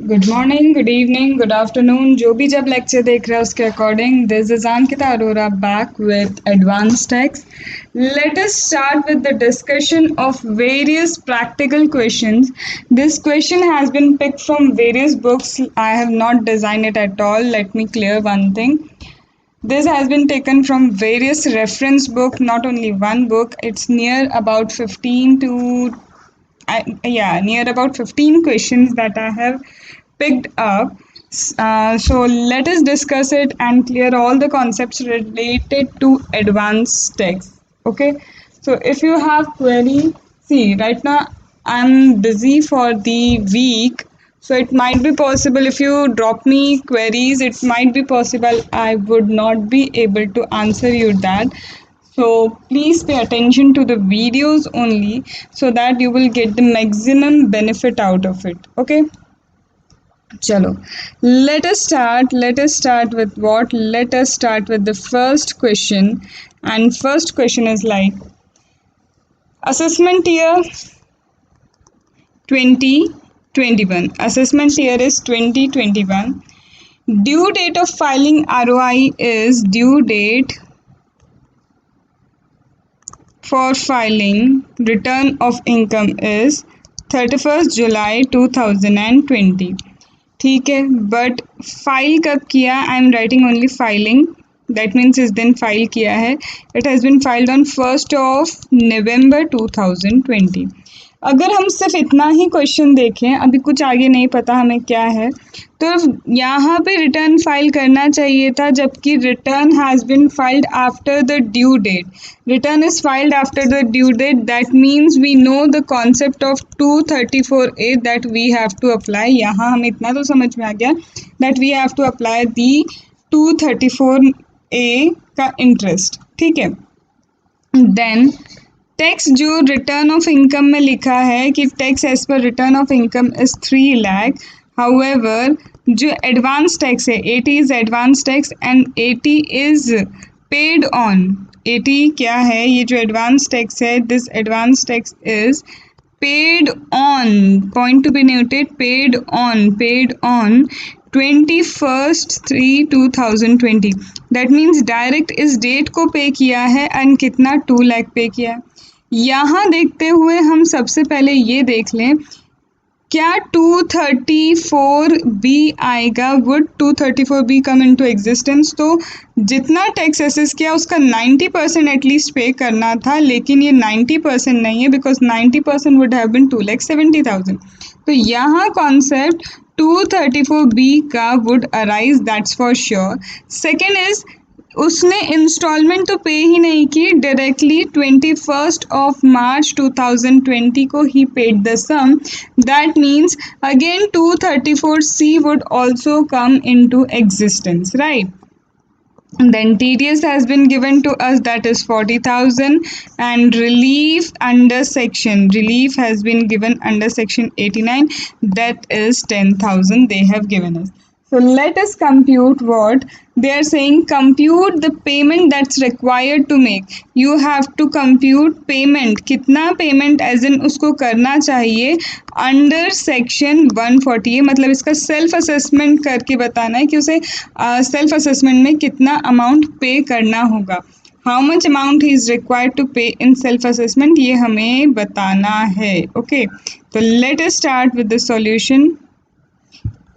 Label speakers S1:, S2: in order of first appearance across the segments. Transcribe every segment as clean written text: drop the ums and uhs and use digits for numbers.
S1: Good morning, good evening, good afternoon, जो भी जब लेक्चर देख रहे हैं उसके according this is Ankita Arora back with advance techs. Let us start with the discussion of various practical questions. This question has been picked from various books. I have not designed it at all. Let me clear one thing. This has been taken from various reference book, not only one book. It's near about 15 to near about 15 questions that I have picked up. So let us discuss it and clear all the concepts related to advanced text. Okay. So if you have query, see right now I'm busy for the week. So it might be possible if you drop me queries, it might be possible I would not be able to answer you that. So please pay attention to the videos only so that you will get the maximum benefit out of it. Okay. Chalo. Let us start with what? Let us start with the first question. And first question is like assessment year 2021. Assessment year is 2021. Due date of filing ROI is due date for filing return of income is 31st July 2020. ठीक है, but file कब किया? I am writing only filing, that means इस दिन file किया है. It has been filed on 1st of November 2020. अगर हम सिर्फ इतना ही क्वेश्चन देखें, अभी कुछ आगे नहीं पता हमें क्या है, तो यहाँ पे रिटर्न फाइल करना चाहिए था, जबकि return has been filed after the due date. Return is filed after the due date, that means we know the concept of 234A that we have to apply. यहाँ हमें इतना तो समझ में आ गया that we have to apply the 234A का interest. ठीक है. देन टैक्स जो रिटर्न ऑफ इनकम में लिखा है कि tax as per return of income is 3 lakh. However जो एडवांस टैक्स है 80 is advance tax and 80 is paid on. 80 क्या है? ये जो एडवांस टैक्स है, this advance tax is paid on, point to be noted, paid on 21/3/2020. That means direct इस date को पे किया है एंड कितना 2 लाख पे किया है. यहाँ देखते हुए हम सबसे पहले ये देख लें क्या 234B आएगा. Would 234B come into existence? तो जितना टैक्स एसेस किया उसका 90% एटलीस्ट पे करना था, लेकिन ये 90% नहीं है बिकॉज 90% वुड हैव बिन 2,70,000. तो यहाँ कॉन्सेप्ट 234B का would arise, that's for sure. Second is उसने इंस्टॉलमेंट तो पे ही नहीं की, डायरेक्टली 21st of March 2020 को he paid the sum. That means again 234C would also come into existence, right? Then TDS has been given to us, that is 40,000, and relief has been given under section 89, that is 10,000 they have given us. So let us compute what they are saying. Compute the payment that's required to make. You have to compute payment, कितना payment as in उसको करना चाहिए under section 140. मतलब इसका self assessment करके बताना है कि उसे सेल्फ असेसमेंट में कितना अमाउंट पे करना होगा. How much amount he is required to pay in self assessment, ये हमें बताना है. ओके, तो late us start with the solution.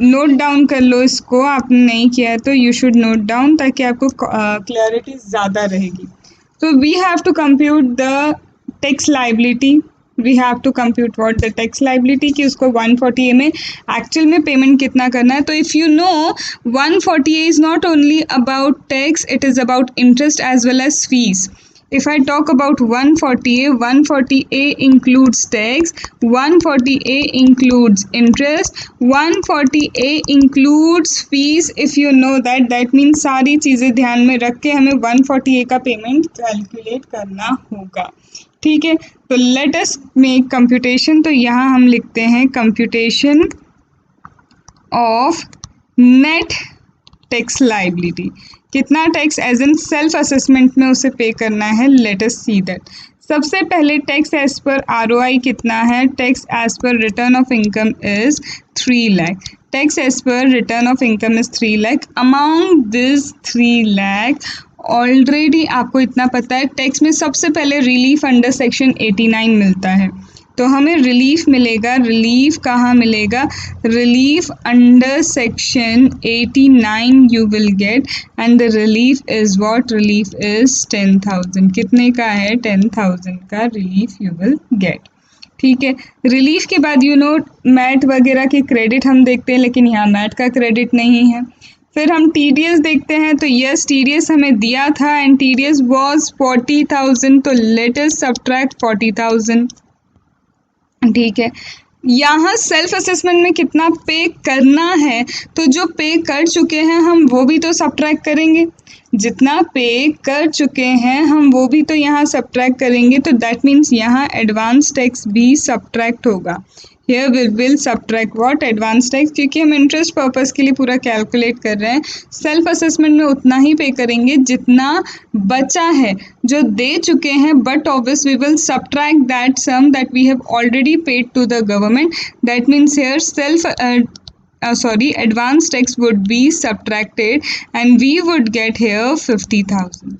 S1: Note down कर लो इसको, आपने नहीं किया है तो यू शुड नोट डाउन ताकि आपको क्लैरिटी ज़्यादा रहेगी. तो we have to compute the tax liability. We have to compute what the tax liability कि उसको 140A में एक्चुअल में पेमेंट कितना करना है. तो if you know 140A is not only about tax, it is about interest as well as fees. If I talk about 140A includes tax, 140A includes interest, 140A includes fees. If you know that, that means सारी चीज़ें ध्यान में रख के हमें 140A का payment calculate करना होगा. ठीक है, तो लेट अस मेक कंप्यूटेशन. तो यहाँ हम लिखते हैं computation of net tax liability. कितना tax as in self assessment में उसे पे करना है. Let us see that. सबसे पहले टैक्स एज पर ROI कितना है? Tax as per return of income is 3 lakh. Tax as per return of income is 3 lakh. Amount this 3 lakh already आपको इतना पता है, टैक्स में सबसे पहले रिलीफ अंडर सेक्शन 89 मिलता है, तो हमें रिलीफ मिलेगा। रिलीफ कहाँ मिलेगा? Relief under section 89 you will gate, and the relief is what? Relief is 10,000। कितने का है? 10,000 का रिलीफ यू विल गेट। ठीक है, रिलीफ के बाद मैट वगैरह के क्रेडिट हम देखते हैं, लेकिन यहाँ मैट का क्रेडिट नहीं है। फिर हम TDS देखते हैं, तो यस TDS हमें दिया था एंड TDS वाज 40,000, तो लेट अस सब्ट्रैक्ट 40,000। ठीक है, यहाँ सेल्फ असेसमेंट में कितना पे करना है, तो जो पे कर चुके हैं हम वो भी तो सब्ट्रैक्ट करेंगे। जितना पे कर चुके हैं हम वो भी तो यहाँ सब्ट्रैक्ट करेंगे, तो दैट मीन्स यहाँ एडवांस टैक्स भी सब्ट्रैक्ट होगा। Here we will subtract what? Advance tax, क्योंकि हम इंटरेस्ट पर्पस के लिए पूरा कैलकुलेट कर रहे हैं। सेल्फ असेसमेंट में उतना ही पे करेंगे जितना बचा है, जो दे चुके हैं, but obvious we will subtract that sum that we have already paid to the government. That means here advance tax would be subtracted and we would get here 50,000.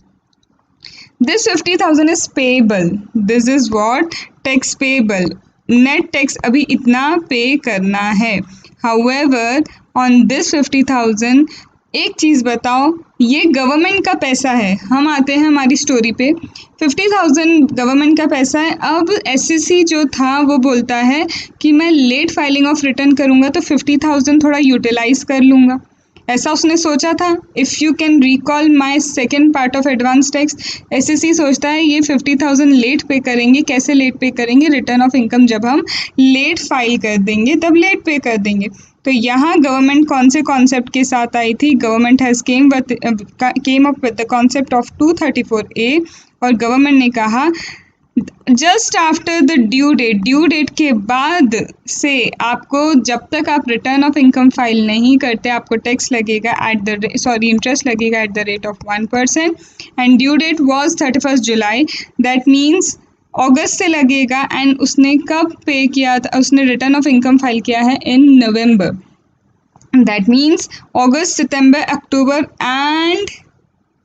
S1: This 50,000 is payable. This is what? Tax payable. Net tax अभी इतना pay करना है। However, on this 50,000, एक चीज़ बताओ, ये government का पैसा है। हम आते हैं हमारी स्टोरी पे। 50,000 गवर्नमेंट का पैसा है। अब SCC जो था वो बोलता है कि मैं लेट फाइलिंग ऑफ रिटर्न करूँगा तो 50,000 थोड़ा यूटिलाइज कर लूँगा, ऐसा उसने सोचा था। If you can recall my second part of advance tax, SCC सोचता है ये 50,000 लेट पे करेंगे। कैसे लेट पे करेंगे? रिटर्न ऑफ इनकम जब हम लेट फाइल कर देंगे तब लेट पे कर देंगे। तो यहाँ गवर्नमेंट कौन से कॉन्सेप्ट के साथ आई थी? Government has came up with the concept of 234A, और गवर्नमेंट ने कहा just after the due date के बाद से आपको, जब तक आप रिटर्न ऑफ इनकम फाइल नहीं करते, आपको टैक्स लगेगा इंटरेस्ट लगेगा at the rate of 1%, and due date was 31 July. That means अगस्त से लगेगा। एंड उसने कब पे किया था? उसने रिटर्न ऑफ इनकम फाइल किया है in November. That means August, September, October and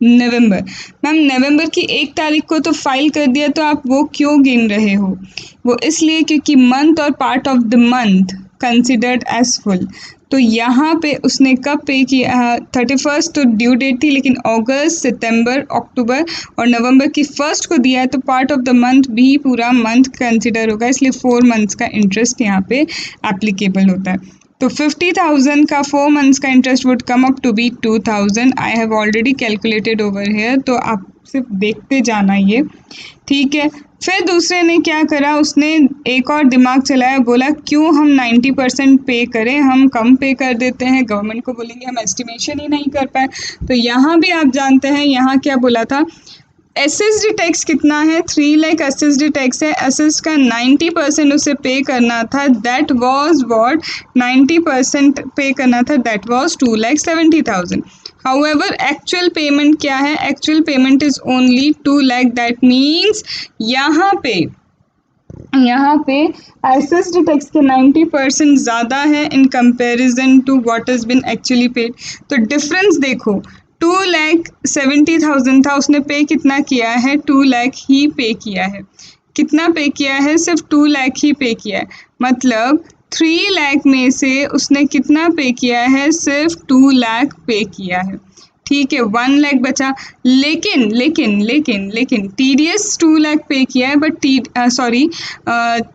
S1: November. Ma'am नवंबर की 1 तारीख को तो फाइल कर दिया, तो आप वो क्यों गिन रहे हो? वो इसलिए क्योंकि मंथ और part of the month considered as full. तो यहाँ पे उसने कब पे किया? 31 तो ड्यू डेट थी, लेकिन अगस्त, सितंबर, अक्टूबर और नवंबर की 1st को दिया है, तो पार्ट ऑफ द मंथ भी पूरा मंथ कंसिडर होगा, इसलिए 4 मंथ्स का इंटरेस्ट यहाँ पे एप्लीकेबल होता है। तो 50,000 का 4 मंथ्स का interest would come up to be 2,000। I have already calculated over here, तो आप सिर्फ देखते जाना ये। ठीक है, फिर दूसरे ने क्या करा? उसने एक और दिमाग चलाया, बोला क्यों हम 90% पे करें, हम कम पे कर देते हैं, गवर्नमेंट को बोलेंगे हम एस्टिमेशन ही नहीं कर पाए। तो यहाँ भी आप जानते हैं यहाँ क्या बोला था? SSD टैक्स कितना है? 3 लाख SSD टैक्स है। एसएस का 90% उसे पे करना था, दैट वाज व्हाट? 90% पे करना था, that was 2,70,000। However actual payment क्या है? Actual payment is only 2 lakh. दैट मीन्स यहाँ पे SSD टैक्स के 90% ज़्यादा है in comparison to what is been actually paid. तो डिफरेंस देखो, 2,70,000 था, उसने पे कितना किया है? 2 लाख ही पे किया है। कितना पे किया है? सिर्फ 2 लाख ही पे किया है। मतलब 3 लाख में से उसने कितना पे किया है? सिर्फ 2 लाख पे किया है। ठीक है, 1 लाख बचा। लेकिन TDS 2 लाख पे किया है, बट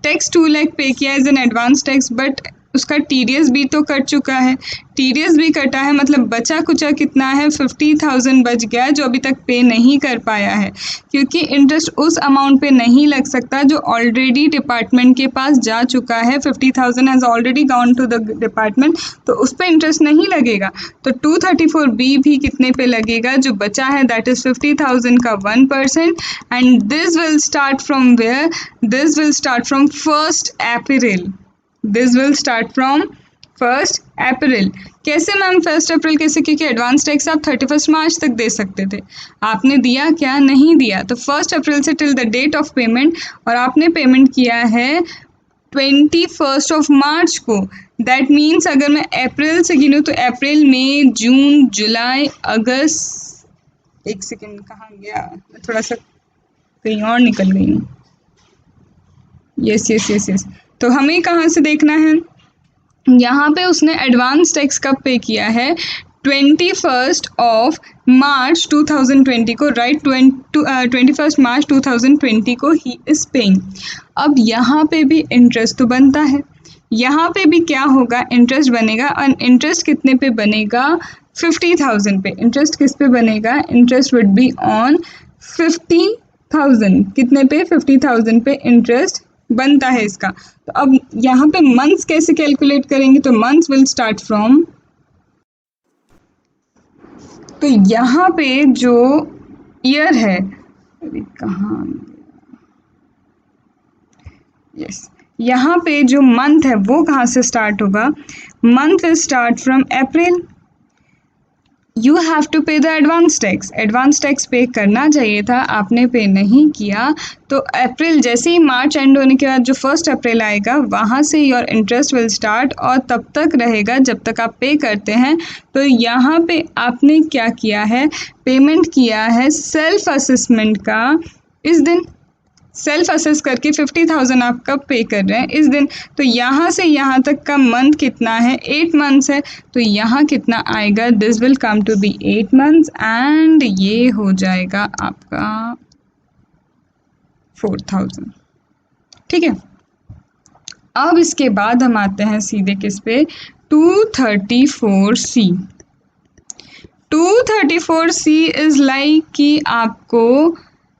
S1: टैक्स 2 लाख पे किया है as an advance tax, but उसका TDS भी तो कट चुका है। TDS भी कटा है, मतलब बचा कुचा कितना है? 50,000 बच गया, जो अभी तक पे नहीं कर पाया है, क्योंकि इंटरेस्ट उस अमाउंट पे नहीं लग सकता जो ऑलरेडी डिपार्टमेंट के पास जा चुका है। 50,000 has already gone to the department, तो उस पर इंटरेस्ट नहीं लगेगा। तो 234B भी कितने पे लगेगा? जो बचा है दैट इज़ 50,000 का 1%, and this will start from where? This will start from 1st April. This will start from first April. कैसे मैम फर्स्ट अप्रैल कैसे? क्योंकि एडवांस टैक्स आप 31 मार्च तक दे सकते थे, आपने दिया क्या? नहीं दिया। तो फर्स्ट अप्रैल से till the date of payment, और आपने पेमेंट किया है 21 ऑफ मार्च को। दैट मीन्स अगर मैं अप्रैल से गिनूँ तो अप्रैल, मई, जून, जुलाई, अगस्त, एक सेकेंड कहाँ गया, मैं थोड़ा सा कहीं और निकल गई हूँ। यस। तो हमें कहाँ से देखना है? यहाँ पे उसने एडवांस टैक्स कब पे किया है? 21 ऑफ मार्च 2020 को, राइट? 21 मार्च 2020 को ही इज पेइंग। अब यहाँ पे भी इंटरेस्ट तो बनता है, यहाँ पे भी क्या होगा? इंटरेस्ट बनेगा। और इंटरेस्ट कितने पे बनेगा? 50,000 पे। इंटरेस्ट किस पे बनेगा? Interest would be on 50,000। कितने पे? 50,000 पे इंटरेस्ट बनता है इसका। तो अब यहाँ पे मंथ्स कैसे कैलकुलेट करेंगे? तो मंथ्स विल स्टार्ट फ्रॉम, तो यहाँ पे जो ईयर है, कहाँ, यस, यहाँ पे जो मंथ है वो कहाँ से स्टार्ट होगा? Month will start from April. You have to pay the advance tax. Advance tax pay करना चाहिए था, आपने पे नहीं किया। तो अप्रैल जैसे ही मार्च एंड होने के बाद जो 1 अप्रैल आएगा, वहाँ से योर इंटरेस्ट विल स्टार्ट, और तब तक रहेगा जब तक आप पे करते हैं। तो यहाँ पे आपने क्या किया है? पेमेंट किया है सेल्फ असेसमेंट का इस दिन। सेल्फ असेस करके 50,000 आप कब पे कर रहे हैं? इस दिन। तो यहाँ से यहाँ तक का मंथ कितना है? 8 मंथ्स है। तो यहाँ कितना आएगा? This will come to be 8 months, and ये हो जाएगा आपका 4,000। ठीक है। अब इसके बाद हम आते हैं सीधे किस पे? 234C। 234C इज लाइक कि आपको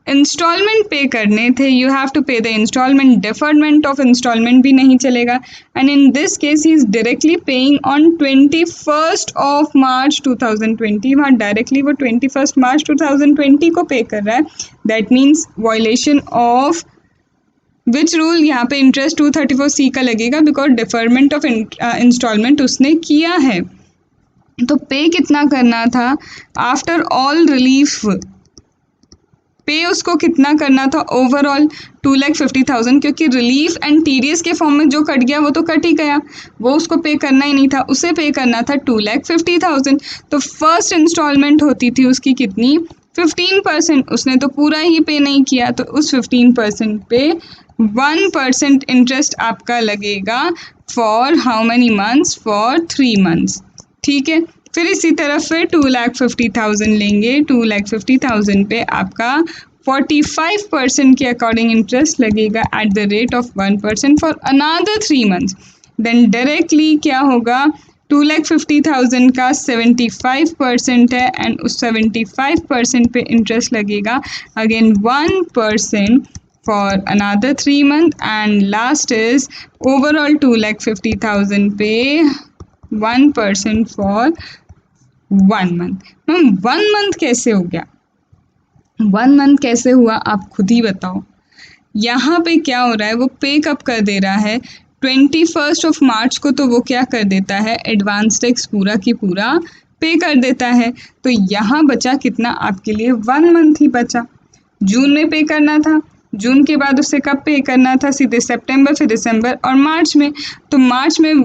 S1: इंस्टॉलमेंट पे करने थे। You have to pay the instalment. Deferment of instalment भी नहीं चलेगा। And in this case he is directly paying on 21 of March 2020। वहाँ डायरेक्टली वो 21 मार्च 2020 को पे कर रहा है। That means violation of which rule? यहाँ पे इंटरेस्ट 234C का लगेगा, बिकॉज डिफरमेंट ऑफ इंस्टॉलमेंट उसने किया है। तो पे कितना करना था? आफ्टर ऑल रिलीफ पे उसको कितना करना था? ओवरऑल 2,50,000, क्योंकि रिलीफ एंड टीडीएस के फॉर्म में जो कट गया वो तो कट ही गया, वो उसको पे करना ही नहीं था। उसे पे करना था 2,50,000। तो फर्स्ट इंस्टॉलमेंट होती थी उसकी कितनी? 15%। उसने तो पूरा ही पे नहीं किया, तो उस 15% पे 1% इंटरेस्ट आपका लगेगा। For how many months? For 3 months. ठीक है। फिर इसी तरह फिर 2,50,000 लेंगे। 2,50,000 पे आपका 45% के अकॉर्डिंग इंटरेस्ट लगेगा at the rate of 1% for another 3 months. Then directly क्या होगा? 2,50,000 का 75% है, एंड उस 75% पे इंटरेस्ट लगेगा again 1% for another 3 month, and last is overall 2,50,000 पे 1% फॉर 1 मंथ। मैम 1 मंथ कैसे हो गया? 1 मंथ कैसे हुआ आप खुद ही बताओ। यहाँ पे क्या हो रहा है? वो पे कब कर दे रहा है? 21 ऑफ मार्च को। तो वो क्या कर देता है? एडवांस टैक्स पूरा की पूरा पे कर देता है। तो यहाँ बचा कितना आपके लिए? 1 मंथ ही बचा। जून में पे करना था, जून के बाद उसे कब पे करना था? सीधे सितंबर, फिर दिसंबर और मार्च में। तो मार्च में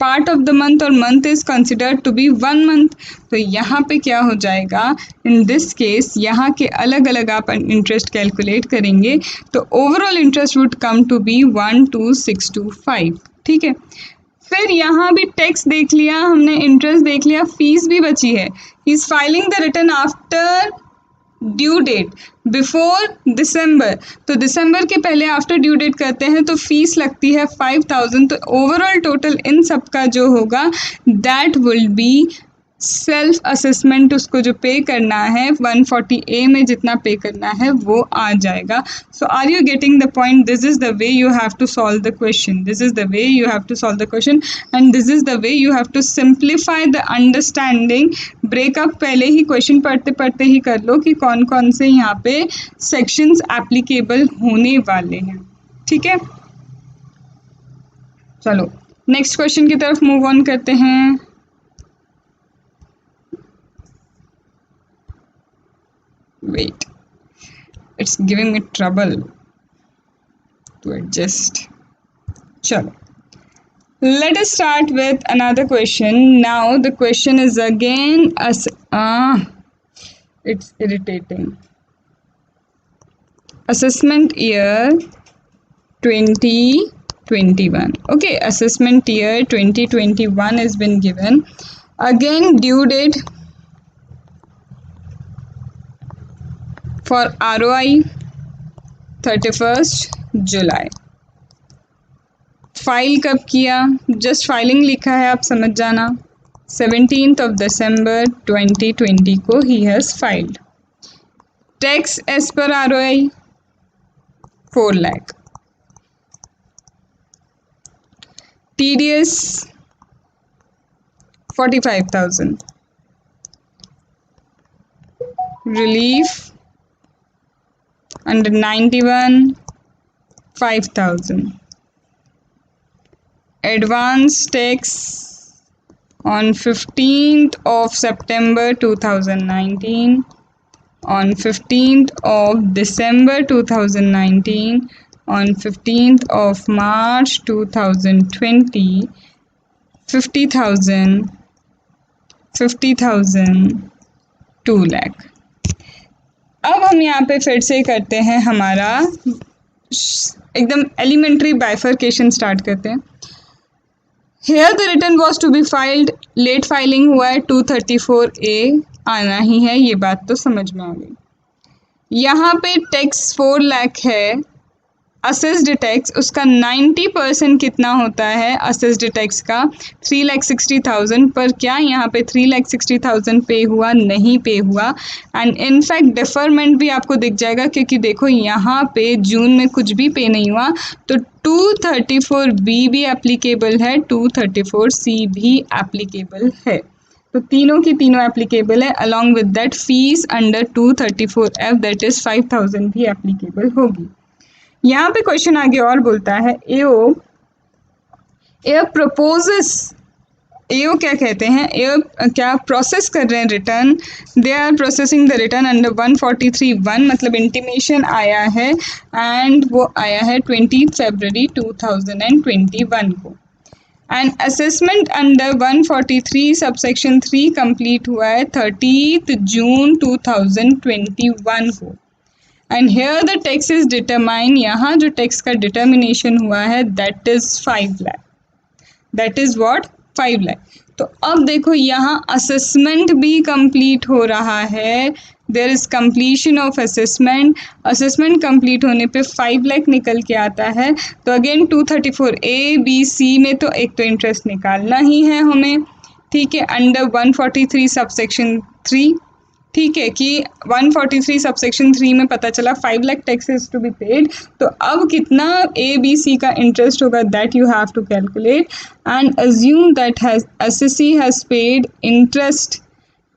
S1: पार्ट ऑफ द मंथ, और month is considered to be 1 month. तो यहाँ पे क्या हो जाएगा? इन दिस केस यहाँ के अलग अलग आप इंटरेस्ट कैलकुलेट करेंगे, तो overall interest would come to be 12,625। ठीक है। फिर यहाँ भी टैक्स देख लिया हमने, इंटरेस्ट देख लिया, फीस भी बची है। He is filing the return after due date before December. तो दिसंबर के पहले आफ्टर ड्यू डेट करते हैं तो फीस लगती है 5,000। तो ओवरऑल टोटल इन सब का जो होगा that will be self assessment. उसको जो पे करना है 140A में जितना पे करना है वो आ जाएगा। So are you getting the point? This is the way you have to solve the question. This is the way you have to solve the question, and this is the way you have to simplify the understanding. Breakup पहले ही question पढ़ते पढ़ते ही कर लो कि कौन कौन से यहाँ पे सेक्शंस एप्लीकेबल होने वाले हैं। ठीक है, चलो नेक्स्ट क्वेश्चन की तरफ मूव ऑन करते हैं। Wait, it's giving me trouble to adjust. चलो, let us start with another question. Now the question is again it's irritating. Assessment year 2021. Okay, assessment year 2021 has been given. Again, due date for ROI 31st July. File कब किया, just filing लिखा है, आप समझ जाना। 17th of December 2020 को he has filed. Tax as per ROI 4 lakh. TDS 45,000। Relief under 91 5,000। Advance tax on 15th of September 2019, on 15th of December 2019, on 15th of March 2020, 50,000, 2 lakh। अब हम यहाँ पे फिर से करते हैं हमारा एकदम एलिमेंट्री बाइफर्केशन स्टार्ट करते हैं। Here the return was to be filed, late filing हुआ है 234A, आना ही है, ये बात तो समझ में आ गई। यहाँ पे टैक्स 4 लाख है, असेस्ड टैक्स उसका 90% कितना होता है असेस्ड टैक्स का 3,60,000, पर क्या यहाँ पे 3,60,000 पे हुआ? नहीं पे हुआ। एंड इनफैक्ट डिफरमेंट भी आपको दिख जाएगा, क्योंकि देखो यहाँ पे जून में कुछ भी पे नहीं हुआ, तो 234B भी एप्लीकेबल है, 234C भी एप्लीकेबल है, तो तीनों की तीनों एप्लीकेबल है। Along with that fees under 234F that is 5,000 भी एप्लीकेबल होगी। यहाँ पे क्वेश्चन आगे और बोलता है एओ प्रपोजेस, एओ क्या कहते हैं, एओ क्या प्रोसेस कर रहे हैं return, they are processing the return under 143(1), मतलब इंटीमेशन आया है एंड वो आया है 20 फरवरी 2021 को। And assessment under 143 subsection 3 complete हुआ है 30 जून 2021 को। And here the tax is determine, यहाँ जो टैक्स का डिटर्मिनेशन हुआ है that is 5 lakh, that is what 5 lakh. तो अब देखो यहाँ असेसमेंट भी कंप्लीट हो रहा है, there is completion of assessment, assessment complete होने पे 5 लाख निकल के आता है। तो अगेन 234A-B-C में तो एक तो इंटरेस्ट निकालना ही है हमें, ठीक है, अंडर 143 सबसेक्शन 3, ठीक है, कि 143 सबसेक्शन 3 में पता चला 5 lakh taxes to be paid. तो अब कितना ABC का इंटरेस्ट होगा that you have to calculate and assume that SSC has paid interest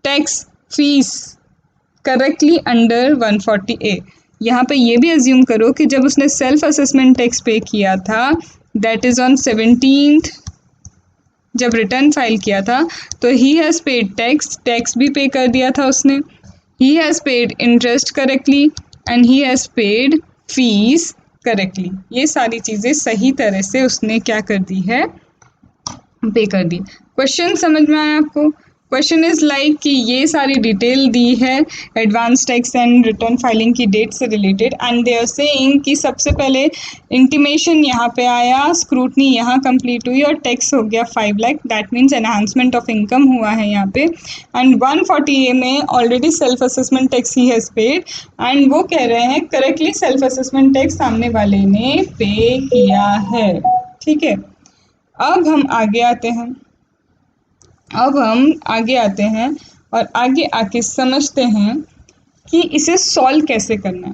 S1: tax fees correctly under 140A। यहाँ पे ये भी अज्यूम करो कि जब उसने सेल्फ असेसमेंट टैक्स पे किया था दैट इज ऑन 17th, जब रिटर्न फाइल किया था, तो ही हैज़ पेड टैक्स भी पे कर दिया था उसने, he has paid interest correctly and he has paid fees correctly. ये सारी चीज़ें सही तरह से उसने क्या कर दी है, पे कर दी। क्वेश्चन समझ में आया आपको? क्वेश्चन इज लाइक कि ये सारी डिटेल दी है advance tax and return filing की डेट से related, and they are saying कि सबसे पहले इंटीमेशन यहाँ पे आया, स्क्रूटनी यहाँ कंप्लीट हुई और टैक्स हो गया 5 लाख, दैट मीन्स एनहांसमेंट ऑफ इनकम हुआ है यहाँ पे। एंड 140A में already self assessment tax he has paid, and वो कह रहे हैं करेक्टली सेल्फ असेसमेंट टैक्स सामने वाले ने पे किया है, ठीक है। अब हम आगे आते हैं और आगे आके समझते हैं कि इसे सॉल्व कैसे करना है।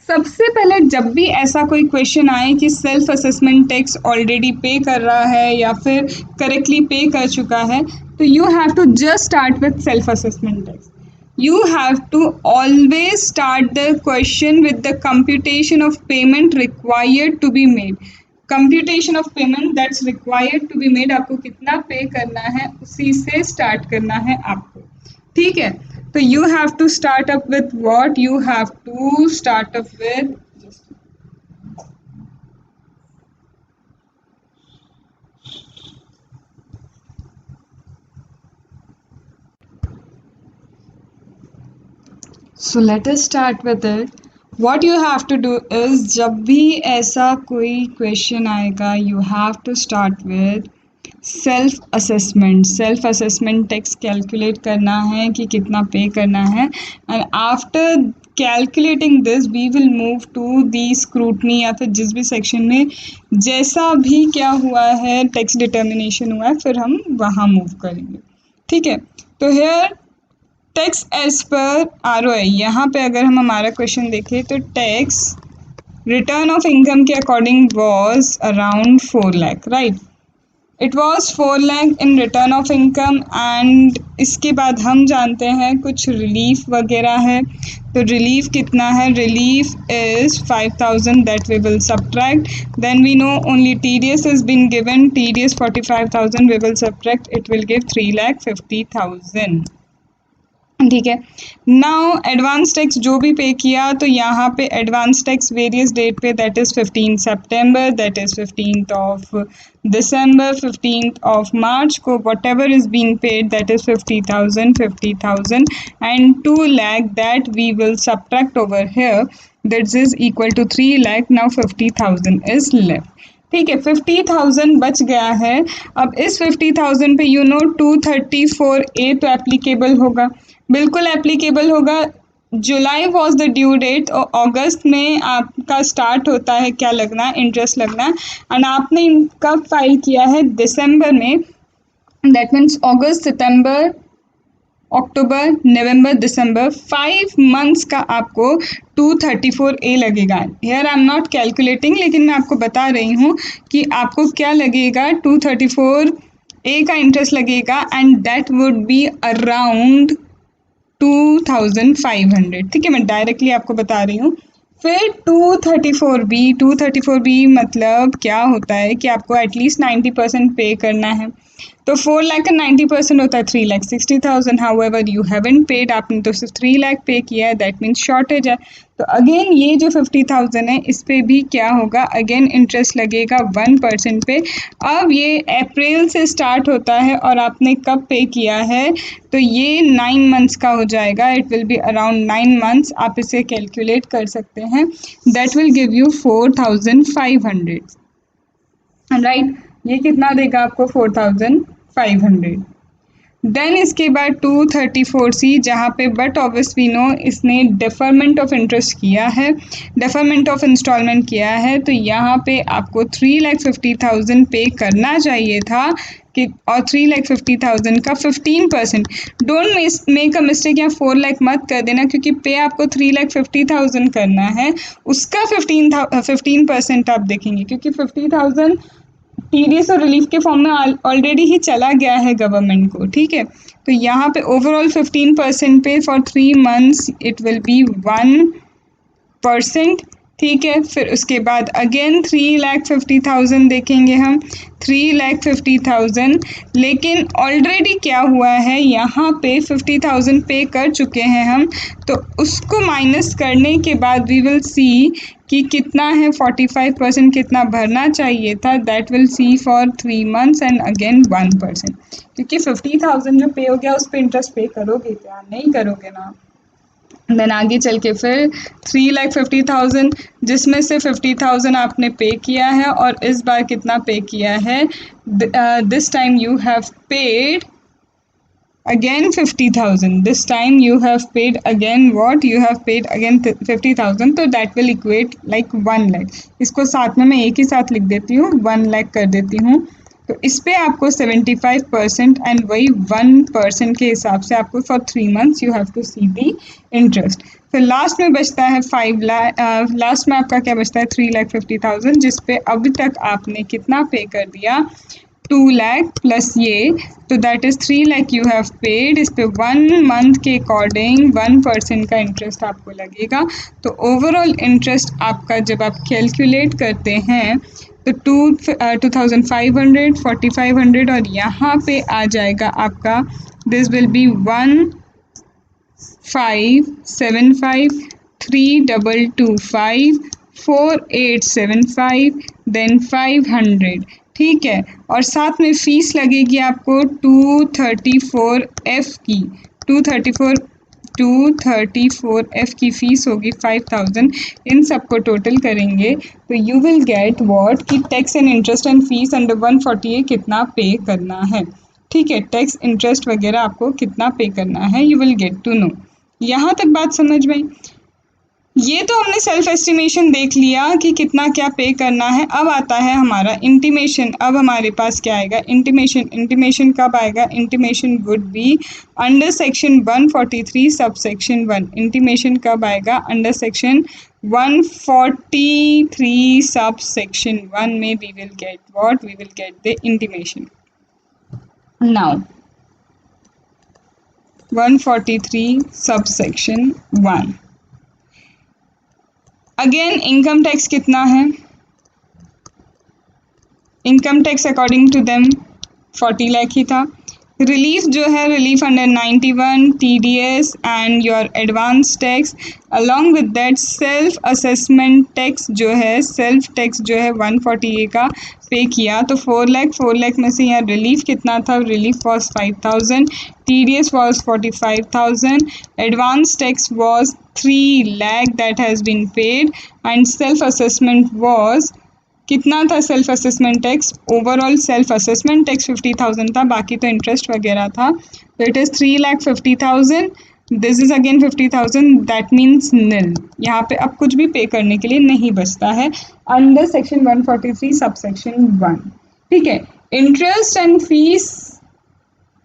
S1: सबसे पहले जब भी ऐसा कोई क्वेश्चन आए कि सेल्फ असेसमेंट टैक्स ऑलरेडी पे कर रहा है या फिर करेक्टली पे कर चुका है, तो you have to just start with self assessment tax. You have to always start the question with the computation of payment required to be made. Computation of payment that's required to be made, आपको कितना pay करना है उसी से start करना है आपको, ठीक है। तो you have to start up with what, you have to start up with so let us start with it. What you have to do is, जब भी ऐसा कोई क्वेश्चन आएगा you have to start with self assessment. Self assessment tax calculate करना है कि कितना pay करना है, and after calculating this we will move to the scrutiny, या फिर जिस भी सेक्शन में जैसा भी क्या हुआ है टैक्स डिटर्मिनेशन हुआ है फिर हम वहाँ मूव करेंगे, ठीक है। तो here tax as per ROI, यहाँ पे अगर हम हमारा क्वेश्चन देखें तो टैक्स रिटर्न ऑफ इनकम के according was around 4 lakh, right. It was 4 lakh in return of income, and इसके बाद हम जानते हैं कुछ रिलीफ वगैरह है। तो रिलीफ कितना है, relief is 5000 that we will subtract, then we know only TDS is been given, TDS 45,000 we will subtract, it will give 3,50,000, ठीक है। नाउ एडवांस टैक्स जो भी पे किया, तो यहाँ पे एडवांस टैक्स वेरियस डेट पे, that is 15 September, that is 15th of December, 15th of March को whatever is being paid that is 50,000 and 2 lakh that we will subtract over here, that is equal to 3 lakh। Now 50,000 is left, ठीक है। 50,000 बच गया है। अब इस 50,000 पे you know 234A तो एप्लीकेबल होगा, बिल्कुल एप्लीकेबल होगा। July was the due date और अगस्त में आपका स्टार्ट होता है क्या लगना, इंटरेस्ट लगना, एंड आपने कब फाइल किया है, दिसंबर में, दैट मीन्स अगस्त, सितंबर, अक्टूबर, नवंबर, दिसंबर, 5 मंथ्स का आपको 234A लगेगा। Here I am not calculating, लेकिन मैं आपको बता रही हूँ कि आपको क्या लगेगा, 234A का इंटरेस्ट लगेगा, and that would be around 2,500, ठीक है। मैं डायरेक्टली आपको बता रही हूँ। फिर 234B मतलब क्या होता है कि आपको एटलीस्ट 90% पे करना है। तो 4 लाख का 90% होता है 3,60,000, हाउएवर यू हैवंट पेड, आपने तो सिर्फ 3 लाख पे किया है, दैट मीन्स शॉर्टेज है। तो अगेन ये जो 50,000 है इस पे भी क्या होगा, अगेन इंटरेस्ट लगेगा 1% पे। अब ये अप्रैल से स्टार्ट होता है और आपने कब पे किया है, तो ये 9 मंथ्स का हो जाएगा, it will be around 9 months. आप इसे कैलकुलेट कर सकते हैं, that will give you 4,500, right. ये कितना देगा आपको, 4,500। देन इसके बाद 234C, जहाँ पे बट ऑब्वियस वी नो इसने डेफरमेंट ऑफ इंटरेस्ट किया है, डेफरमेंट ऑफ इंस्टॉलमेंट किया है, तो यहाँ पे आपको 3,50,000 पे करना चाहिए था कि, और 3,50,000 का 15%। डोंट मेक अ मिस्टेक, यहाँ 4 लाख मत कर देना, क्योंकि पे आपको 3,50,000 करना है, उसका 15% आप देखेंगे, क्योंकि 50,000 TDS और रिलीफ के फॉर्म में ऑलरेडी ही चला गया है गवर्नमेंट को, ठीक है। तो यहाँ पे ओवरऑल 15% पे for 3 months it will be 1%, ठीक है। फिर उसके बाद अगेन 3,50,000 देखेंगे हम, 3,50,000, लेकिन ऑलरेडी क्या हुआ है, यहाँ पे 50,000 पे कर चुके हैं हम, तो उसको माइनस करने के बाद वी विल सी कि कितना है, 45% कितना भरना चाहिए था, that will see for 3 months and again 1%, क्योंकि 50,000 जो पे हो गया उस पर इंटरेस्ट पे करोगे क्या, नहीं करोगे ना। देन आगे चल के फिर 3,50,000, जिसमें से 50,000 आपने पे किया है, और इस बार कितना पे किया है, this time you have paid again 50,000, this time you have paid again what, you have paid again 50,000, तो that will equate like 1 lakh। इसको साथ में मैं एक ही साथ लिख देती हूँ, 1 lakh कर देती हूँ। तो इस पे आपको 75% एंड वही 1% के हिसाब से आपको for 3 months you have to see the interest. फिर लास्ट में बचता है 5 लाख, लास्ट में आपका क्या बचता है, 3,50,000, जिस पे अभी तक आपने कितना पे कर दिया, 2 लाख प्लस ये, तो that is 3 lakh you have paid. इस पे 1 मंथ के अकॉर्डिंग 1% का इंटरेस्ट आपको लगेगा। तो ओवरऑल इंटरेस्ट आपका जब आप कैलकुलेट करते हैं तो तो 2500, 4500 और यहाँ पे आ जाएगा आपका दिस विल बी 1575, 3225, 4875, देन 500। ठीक है, और साथ में फीस लगेगी आपको 234F की, 234F की फीस होगी 5000। इन सबको टोटल करेंगे तो यू विल गेट व्हाट कि tax and interest and fees under 140 कितना पे करना है। ठीक है, टैक्स इंटरेस्ट वगैरह आपको कितना पे करना है, you will get to know. यहाँ तक बात समझ में आई? ये तो हमने सेल्फ एस्टिमेशन देख लिया कि कितना क्या पे करना है। अब आता है हमारा इंटीमेशन। अब हमारे पास क्या आएगा, इंटीमेशन। इंटीमेशन कब आएगा, intimation would be under section 143 sub section 1। Intimation कब आएगा, अंडर सेक्शन 143 सब सेक्शन 1 में we will get what, we will get the intimation. Now 143 sub section 1 again income tax कितना है, income tax according to them 40 lakh ही था। Relief जो है, relief under 91 TDS and your advance tax along with that self assessment tax जो है, self tax जो है 140 का पे किया। तो 4 लाख में से यहाँ रिलीफ कितना था, relief was 5000, TDS was 45,000, advance tax was 3 lakh that has been paid and self assessment was कितना था, self assessment tax, overall self assessment tax 50,000 था, बाकी तो इंटरेस्ट वगैरह था। तो it is 3,50,000, this is again 50,000, that means nil. यहाँ पे अब कुछ भी पे करने के लिए नहीं बचता है अंडर सेक्शन 143 सब सेक्शन 1। ठीक है, interest and fees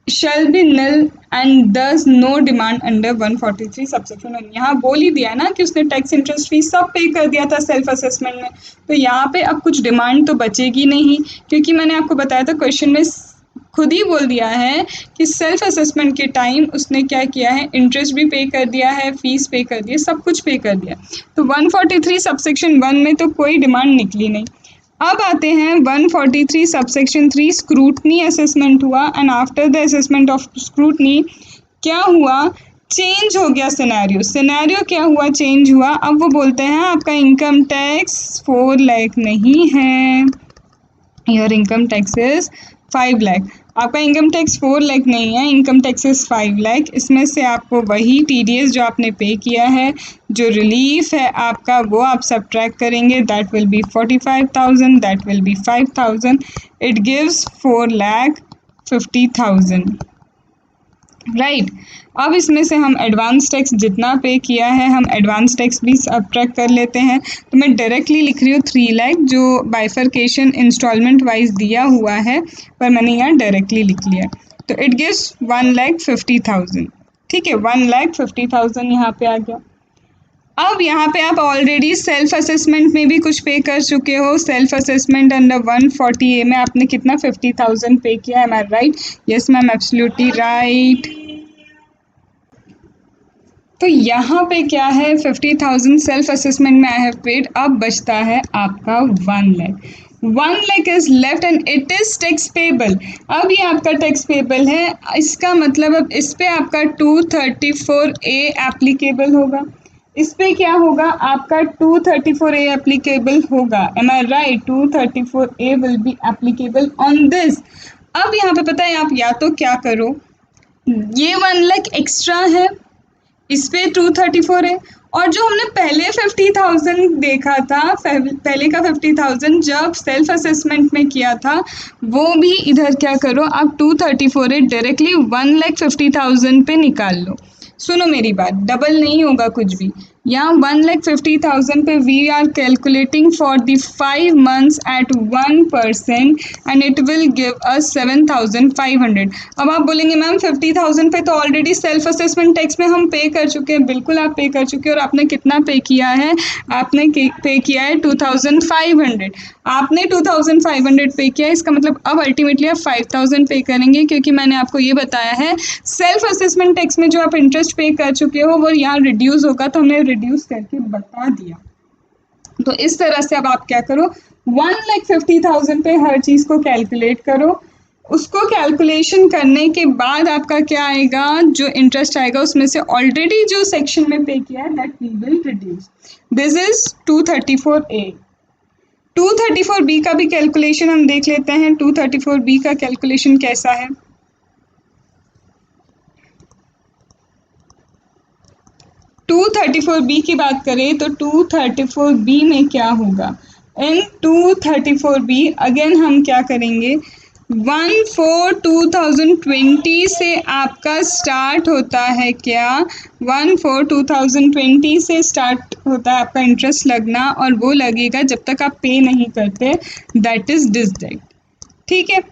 S1: shall be nil and thus no demand under 143 subsection 1। यहाँ बोल ही दिया ना कि उसने टैक्स इंटरेस्ट फीस सब पे कर दिया था सेल्फ असेसमेंट में, तो यहाँ पे अब कुछ डिमांड तो बचेगी नहीं, क्योंकि मैंने आपको बताया था क्वेश्चन में खुद ही बोल दिया है कि सेल्फ असेसमेंट के टाइम उसने क्या किया है, इंटरेस्ट भी पे कर दिया है, फीस पे कर दिया, सब कुछ पे कर दिया। तो 143 सबसेक्शन 1 में तो कोई डिमांड निकली नहीं। अब आते हैं 143 सबसेक्शन 3, स्क्रूटनी असेसमेंट हुआ and after the assessment of scrutiny क्या हुआ, चेंज हो गया सिनेरियो। सिनेरियो क्या हुआ, चेंज हुआ। अब वो बोलते हैं आपका इनकम टैक्स 4 लाख नहीं है, your income tax is 5 lakh. आपका इनकम टैक्स 4 लाख नहीं है, इनकम टैक्स इज 5 लाख। इसमें से आपको वही TDS जो आपने पे किया है, जो रिलीफ है आपका, वो आप सब्ट्रैक्ट करेंगे, that will B 45,000, that will B 5,000, it gives 4,50,000 right. अब इसमें से हम एडवांस टैक्स जितना पे किया है, हम एडवांस टैक्स भी सब्ट्रैक्ट कर लेते हैं। तो मैं डायरेक्टली लिख रही हूँ 3 लाख, जो बाइफरकेशन इंस्टॉलमेंट वाइज दिया हुआ है, पर मैंने यहाँ डायरेक्टली लिख लिया। तो इट गिव्स 1,50,000। ठीक है, 1,50,000 यहाँ पे आ गया। अब यहाँ पे आप ऑलरेडी सेल्फ असेसमेंट में भी कुछ पे कर चुके हो। सेल्फ असेसमेंट अंडर 140A में आपने कितना 50,000 पे किया है, am I right? Yes ma'am, absolutely right. तो यहाँ पे क्या है, 50,000 सेल्फ असेसमेंट में आई हैव पेड। अब बचता है आपका 1 lakh. 1 lakh is left and it is tax payable. अब ये आपका टैक्स पेबल है, इसका मतलब अब इस पे आपका 234A एप्लीकेबल होगा। इस पे क्या होगा, आपका 234A एप्लीकेबल होगा, am I right? 234A will be applicable on this. अब यहाँ पे पता है आप या तो क्या करो, ये 1 लाख एक्स्ट्रा है, इस पे 234 है, और जो हमने पहले 50,000 देखा था, पहले का 50,000 जब सेल्फ असेसमेंट में किया था, वो भी इधर क्या करो, आप 234 है डायरेक्टली 1,50,000 पे निकाल लो। सुनो मेरी बात, डबल नहीं होगा कुछ भी। यहाँ 1,50,000 पे we are calculating for the 5 months at 1% and it will give us 7,500। अब आप बोलेंगे मैम 50,000 पे तो ऑलरेडी सेल्फ असेसमेंट टैक्स में हम पे कर चुके हैं। बिल्कुल आप पे कर चुके हैं, और आपने कितना पे किया है, आपने पे किया है 2,500। आपने 2,500 पे किया है, इसका मतलब अब अल्टीमेटली आप 5,000 पे करेंगे, क्योंकि मैंने आपको ये बताया है सेल्फ असेसमेंट टैक्स में जो आप इंटरेस्ट पे कर चुके हो वो यहाँ रिड्यूस होगा, तो हमने रिड्यूस करके बता दिया। तो इस तरह से अब आप क्या करो, 1,50,000 पे हर चीज़ को कैलकुलेट करो। उसको कैलकुलेशन करने के बाद आपका क्या आएगा, जो इंटरेस्ट आएगा उसमें से ऑलरेडी जो सेक्शन में पे किया है that we will reduce. This is 234A। 234B का भी कैलकुलेशन हम देख लेते हैं। 234B का कैलकुलेशन कैसा है। 234B की बात करें तो 234B में क्या होगा, इन 234B अगेन हम क्या करेंगे, 1/4/2020 से आपका स्टार्ट होता है क्या, 1/4/2020 से स्टार्ट होता है आपका इंटरेस्ट लगना, और वो लगेगा जब तक आप पे नहीं करते, दैट इज दिस डेट। ठीक है,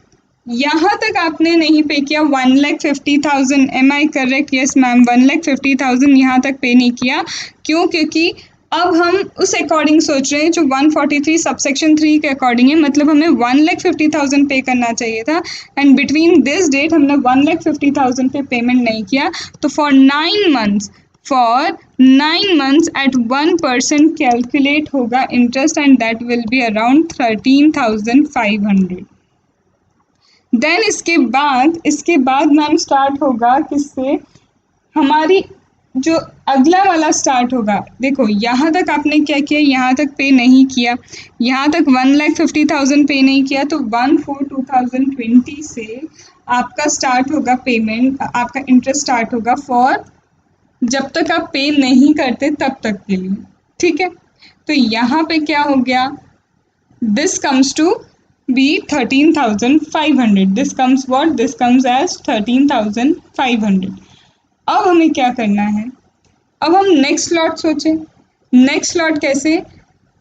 S1: यहाँ तक आपने नहीं पे किया 1,50,000, am I correct, yes ma'am, 1,50,000 यहाँ तक पे नहीं किया। क्यों, क्योंकि अब हम उस अकॉर्डिंग सोच रहे हैं जो 143 सबसेक्शन 3 के अकॉर्डिंग है, मतलब हमें 1,50,000 पे करना चाहिए था, एंड बिटवीन दिस डेट हमने 1,50,000 पे पेमेंट नहीं किया। तो फॉर 9 months at 1% कैलकुलेट होगा interest, and that will be around 13,500। Then इसके बाद मैम स्टार्ट होगा किससे, हमारी जो अगला वाला स्टार्ट होगा। देखो यहाँ तक आपने क्या किया, यहाँ तक पे नहीं किया, यहाँ तक 1,50,000 पे नहीं किया, तो 1/4/2020 से आपका स्टार्ट होगा पेमेंट, आपका इंटरेस्ट स्टार्ट होगा फॉर जब तक आप पे नहीं करते तब तक के लिए। ठीक है, तो यहाँ पे क्या हो गया, this comes to be 13,500, this comes what, this comes as 13,500। अब हमें क्या करना है, अब हम नेक्स्ट लॉट सोचें। नेक्स्ट लॉट कैसे,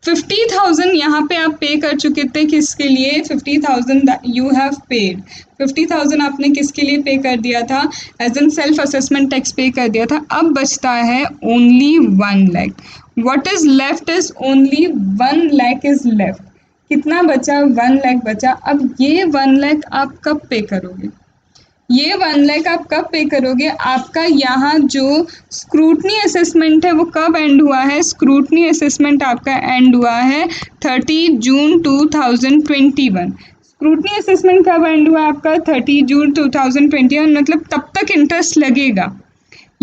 S1: 50,000 यहाँ पे आप पे कर चुके थे, किसके लिए, 50,000 यू हैव पेड, 50,000 आपने किसके लिए पे कर दिया था, as an self assessment tax pay कर दिया था। अब बचता है only 1 lakh, what is left is only 1 lakh is left. कितना बचा, 1 लाख बचा। अब ये 1 लाख आप कब पे करोगे, ये 1 लाख आप कब पे करोगे, आपका यहाँ जो स्क्रूटनी असेसमेंट है वो कब एंड हुआ है, स्क्रूटनी असेसमेंट आपका एंड हुआ है 30 जून 2021। स्क्रूटनी असेसमेंट कब एंड हुआ आपका, 30 जून 2021, मतलब तब तक इंटरेस्ट लगेगा,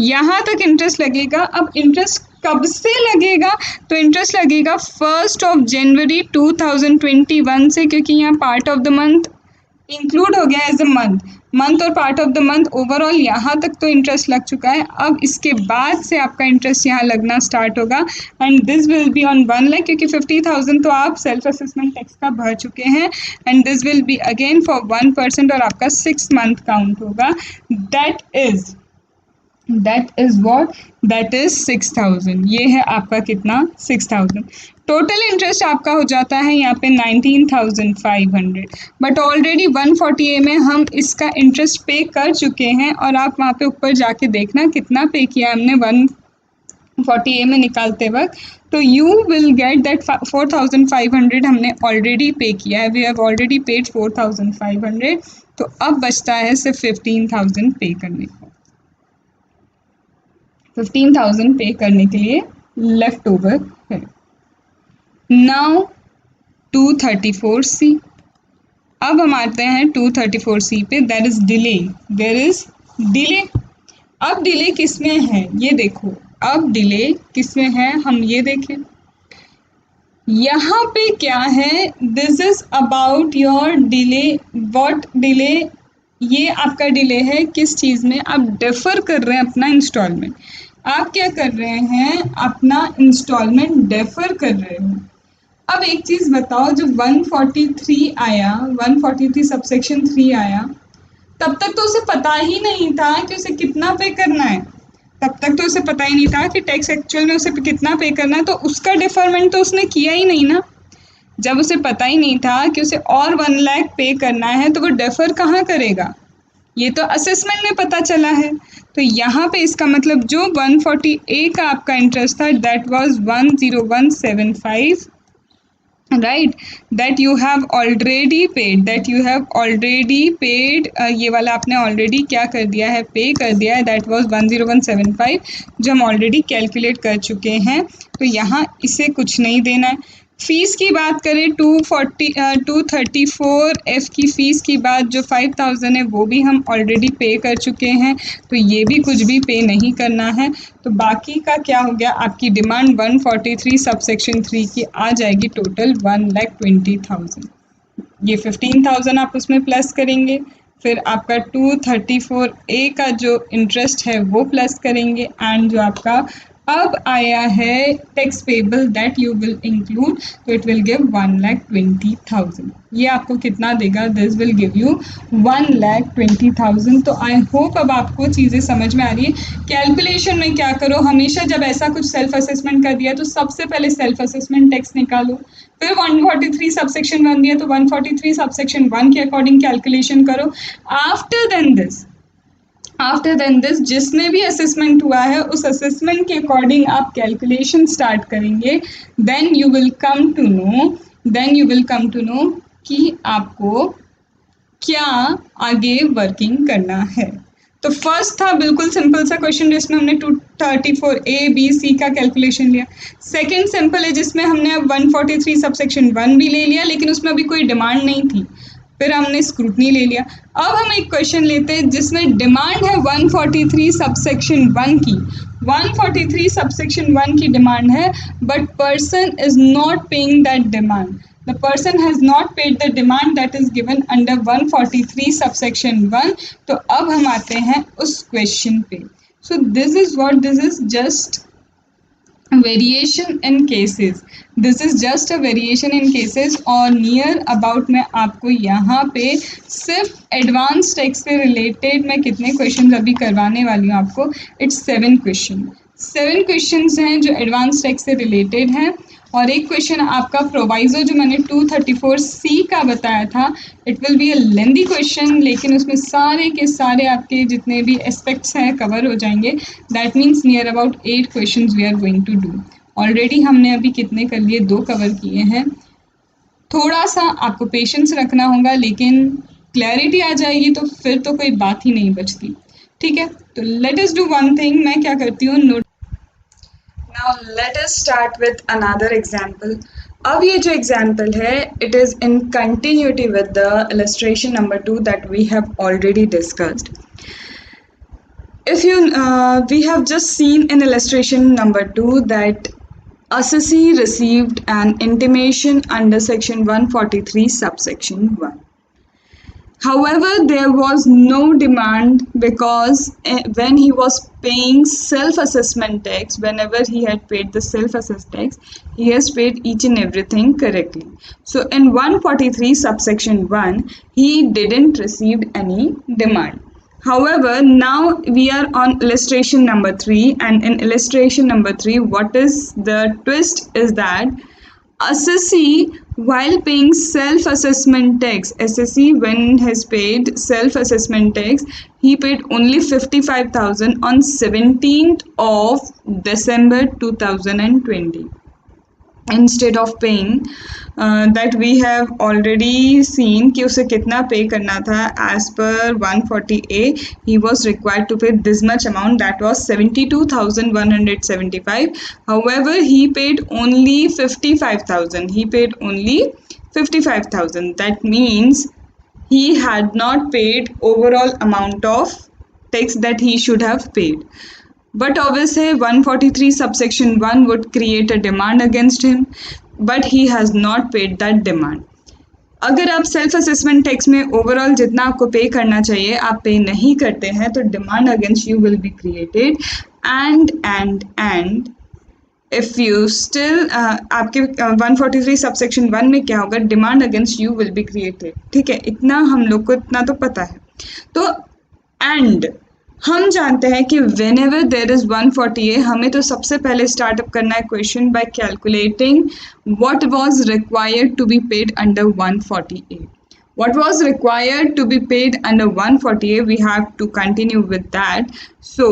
S1: यहाँ तक इंटरेस्ट लगेगा। अब इंटरेस्ट कब से लगेगा, तो इंटरेस्ट लगेगा 1 जनवरी 2021 से, क्योंकि यहाँ part of the month include हो गया एज अ मंथ और part of the month, overall यहाँ तक तो इंटरेस्ट लग चुका है। अब इसके बाद से आपका इंटरेस्ट यहाँ लगना स्टार्ट होगा, and this will be on 1 lakh, क्योंकि 50,000 तो आप सेल्फ असेसमेंट टैक्स का भर चुके हैं, and this will be again for 1%, और आपका 6 मंथ काउंट होगा। That is what, that is 6,000। ये है आपका कितना, 6,000। टोटल इंटरेस्ट आपका हो जाता है यहाँ पे 19,500, बट ऑलरेडी 140A में हम इसका इंटरेस्ट पे कर चुके हैं, और आप वहाँ पे ऊपर जाके देखना कितना पे किया हमने 140A में निकालते वक्त, तो यू विल गेट दैट 4,500 हमने ऑलरेडी पे किया है, वी हैव ऑलरेडी पेड 4,500। तो अब बचता है सिर्फ 15,000 पे करने को, 15,000 पे करने के लिए लेफ्ट ओवर है। नाउ 234C, अब हम आते हैं 234C पे, there is delay, there is delay. अब डिले किस में है ये देखो, अब डिले किस में है हम ये देखें, यहाँ पे क्या है, this is about your delay, what delay, ये आपका डिले है किस चीज़ में, आप डेफर कर रहे हैं अपना इंस्टॉलमेंट, आप क्या कर रहे हैं, अपना इंस्टॉलमेंट डेफर कर रहे हो। अब एक चीज़ बताओ, जब 143 आया, 143 सबसेक्शन 3 आया, तब तक तो उसे पता ही नहीं था कि उसे कितना पे करना है, तब तक तो उसे पता ही नहीं था कि टैक्स एक्चुअल में उसे कितना पे करना है, तो उसका डिफरमेंट तो उसने किया ही नहीं ना। जब उसे पता ही नहीं था कि उसे और 1 लाख पे करना है, तो वो डेफर कहाँ करेगा, ये तो असेसमेंट में पता चला है। तो यहाँ पे इसका मतलब जो 140A का आपका इंटरेस्ट था, that was 10175, right, that you have already paid, that you have already paid, ये वाला आपने ऑलरेडी क्या कर दिया है, पे कर दिया है, दैट वाज 10175, जो हम ऑलरेडी कैलकुलेट कर चुके हैं। तो यहाँ इसे कुछ नहीं देना है। फीस की बात करें 234F की फ़ीस की बात जो 5000 है वो भी हम ऑलरेडी पे कर चुके हैं, तो ये भी कुछ भी पे नहीं करना है। तो बाकी का क्या हो गया, आपकी डिमांड 143 सबसेक्शन 3 की आ जाएगी टोटल 1,20,000। ये 15,000 आप उसमें प्लस करेंगे, फिर आपका 234A का जो इंटरेस्ट है वो प्लस करेंगे, एंड जो आपका अब आया है tax payable that you will include, तो इट विल गिव 1,20,000। ये आपको कितना देगा, दिस विल गिव यू 1,20,000। तो आई होप अब आपको चीज़ें समझ में आ रही है। कैलकुलेशन में क्या करो, हमेशा जब ऐसा कुछ सेल्फ असेसमेंट कर दिया तो सबसे पहले सेल्फ असेसमेंट टैक्स निकालो, फिर 143 सबसेक्शन 1 दिया तो 143 सबसेक्शन 1 के अकॉर्डिंग कैलकुलेशन करो। आफ्टर देन दिस जिसमें भी असेसमेंट हुआ है उस असेसमेंट के अकॉर्डिंग आप कैलकुलेशन स्टार्ट करेंगे। Then you will come to know कि आपको क्या आगे वर्किंग करना है। तो फर्स्ट था बिल्कुल सिंपल सा क्वेश्चन जिसमें हमने 234A, B, C का कैलकुलेशन लिया। सेकंड सिंपल है जिसमें हमने अब 143 सबसेक्शन 1 भी ले लिया, लेकिन उसमें अभी कोई डिमांड नहीं थी, फिर हमने स्क्रूटनी ले लिया। अब हम एक क्वेश्चन लेते हैं जिसमें डिमांड है 143 सबसेक्शन 1 की। 143 सबसेक्शन 1 की डिमांड है, but person is not paying that demand. The person has not paid the demand that is given under 143 subsection 1। तो अब हम आते हैं उस क्वेश्चन पे। So this is just variation in cases, this is just a variation in cases. और near about में आपको यहाँ पे सिर्फ एडवांस टैक्स से रिलेटेड मैं कितने क्वेश्चन अभी करवाने वाली हूँ आपको, इट्स 7 क्वेश्चन हैं जो एडवांस टैक्स से रिलेटेड हैं। और एक क्वेश्चन आपका प्रोवाइजो जो मैंने 234C का बताया था, it will be a lengthy question, लेकिन उसमें सारे के सारे आपके जितने भी एस्पेक्ट्स हैं कवर हो जाएंगे। That means near about 8 questions we are going to do. Already हमने अभी कितने कर लिए, 2 कवर किए हैं। थोड़ा सा आपको पेशेंस रखना होगा, लेकिन क्लैरिटी आ जाएगी तो फिर तो कोई बात ही नहीं बचती। ठीक है, तो let us do one thing, मैं क्या करती हूँ note. Now let us start with another example. अब ये जो example है, it is in continuity with the illustration number 2 that we have already discussed. If you, we have just seen in illustration number 2 that assessee received an intimation under section 143 subsection 1. However, there was no demand because when he was paying self-assessment tax, whenever he had paid the self-assessed tax, he has paid each and everything correctly. So in 143 subsection 1, he didn't receive any demand. However, now we are on illustration number 3, and in illustration number 3, what is the twist is that assessee, while paying self-assessment tax, assessee when has paid self-assessment tax, he paid only 55,000 on 17th of December 2020. Instead of paying that we have already seen कि उसे कितना pay करना था, as per 140A he was required to pay this much amount, that was 72,175. However, he paid only 55,000. That means he had not paid overall amount of tax that he should have paid. But obviously 143 subsection 1 would create a demand against him, but he has not paid that demand. अगर आप self assessment tax में overall जितना आपको पे करना चाहिए आप पे नहीं करते हैं तो demand against you will be created and if you still आपके 143 सबसेक्शन 1 में क्या होगा, demand against you will be created. ठीक है, इतना हम लोग को इतना तो पता है। तो एंड हम जानते हैं कि when ever there is 140A, हमें तो सबसे पहले स्टार्टअप करना है question by calculating what was required to be paid under 140A. What was required to be paid under 140A, we have to continue with that. So